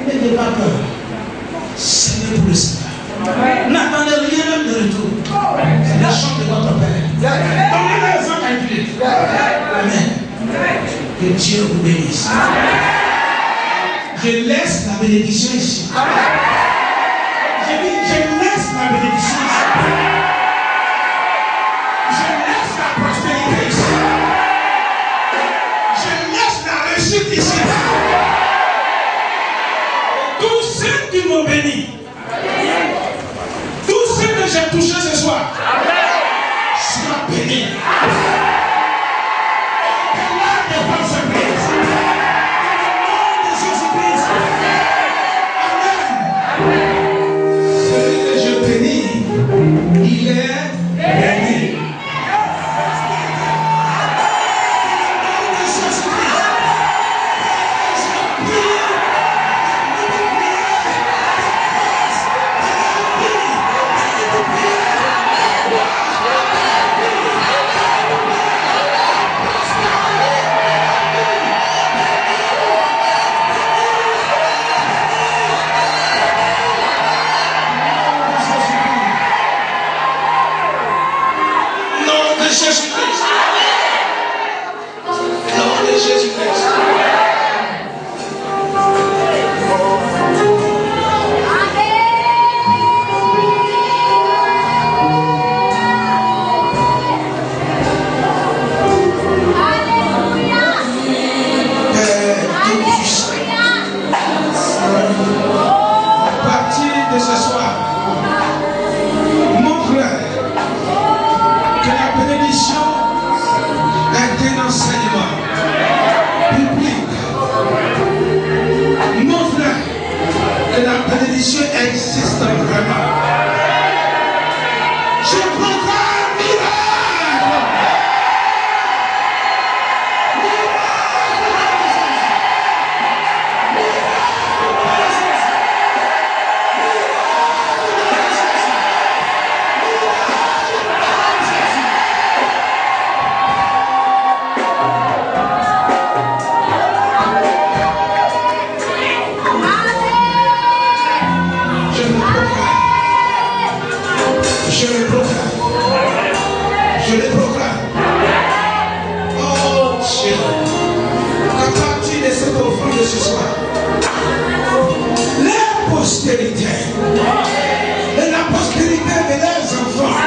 N'ayez pas peur. Seigneur pour le Seigneur. N'attendez rien même de retour. C'est le chant de votre Père. Donnez-le sans calculer. Amen. Que Dieu vous bénisse. Je laisse la bénédiction ici. Je laisse la bénédiction ici. Je laisse la prospérité ici. Je laisse la réussite ici. Tous ceux qui m'ont béni, tous ceux que j'ai touchés ce soir, soient bénis. Au-delà des bonnes surprises. Il est béni. Jésus-Christ. Nom de Jésus-Christ. Je les proclame. Oh Dieu. À partir de cette offrande de ce soir, la postérité et la postérité de leurs enfants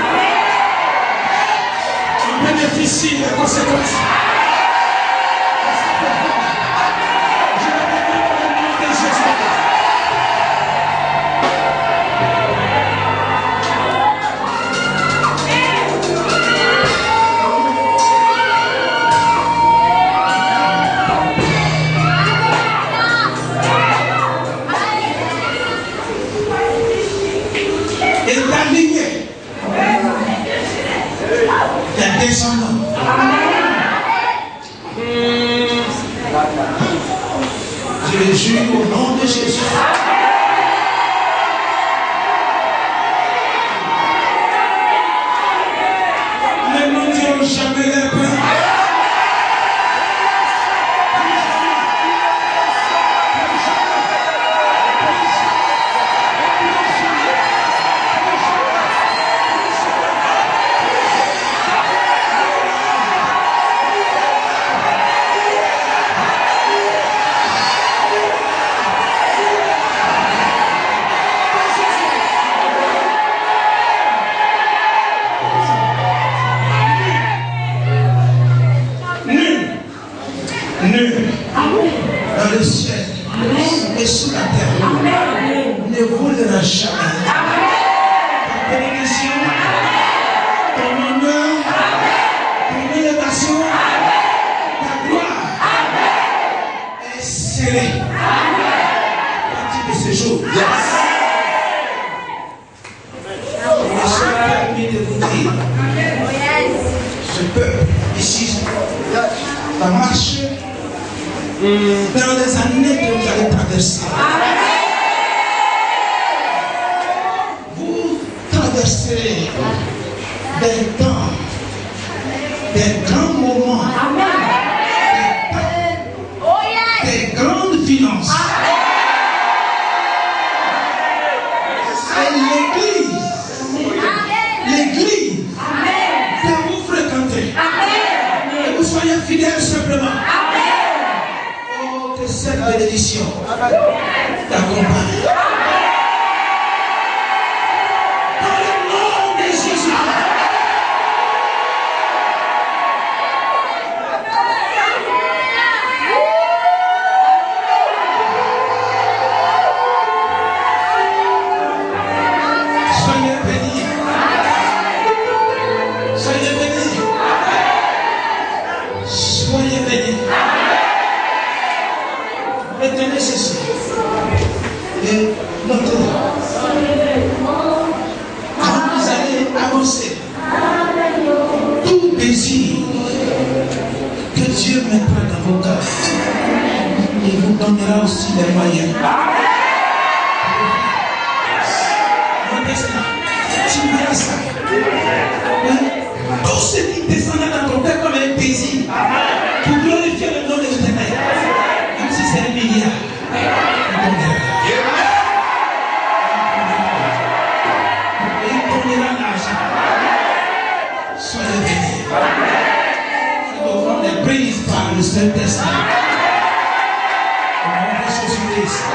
en bénéficient des conséquences. Je les jure au nom de Jésus. Ne nous dirons jamais les pains. Dans le ciel et sous la terre ne volera jamais. Ta bénédiction, ton honneur, ton élévation, ta gloire est scellée à partir de ce jour. Je suis permis de vous dire, ce peuple ici va marcher dans les années que vous allez traverser. Vous traverserez des temps, des grands moments, des grandes finances. C'est l'église que vous fréquentez. Que vous soyez fidèles simplement. Que cette bénédiction t'accompagne. Dans le nom de Jésus. Soyez bénis. Soyez bénis. Soyez bénis. Retenez ceci. Et notez. Quand vous allez avancer, tout désir que Dieu mettra dans vos cœurs, il vous donnera aussi les moyens. Notez cela. Tu verras ça. Tout ce qui descendra dans ton cœur comme un désir pour glorifier le nom de l'Éternel. Même si c'est un milliard, il donnera l'argent. Soyez bénis. Cette offrande est prise par le Saint-Esprit. Au nom de Jésus-Christ.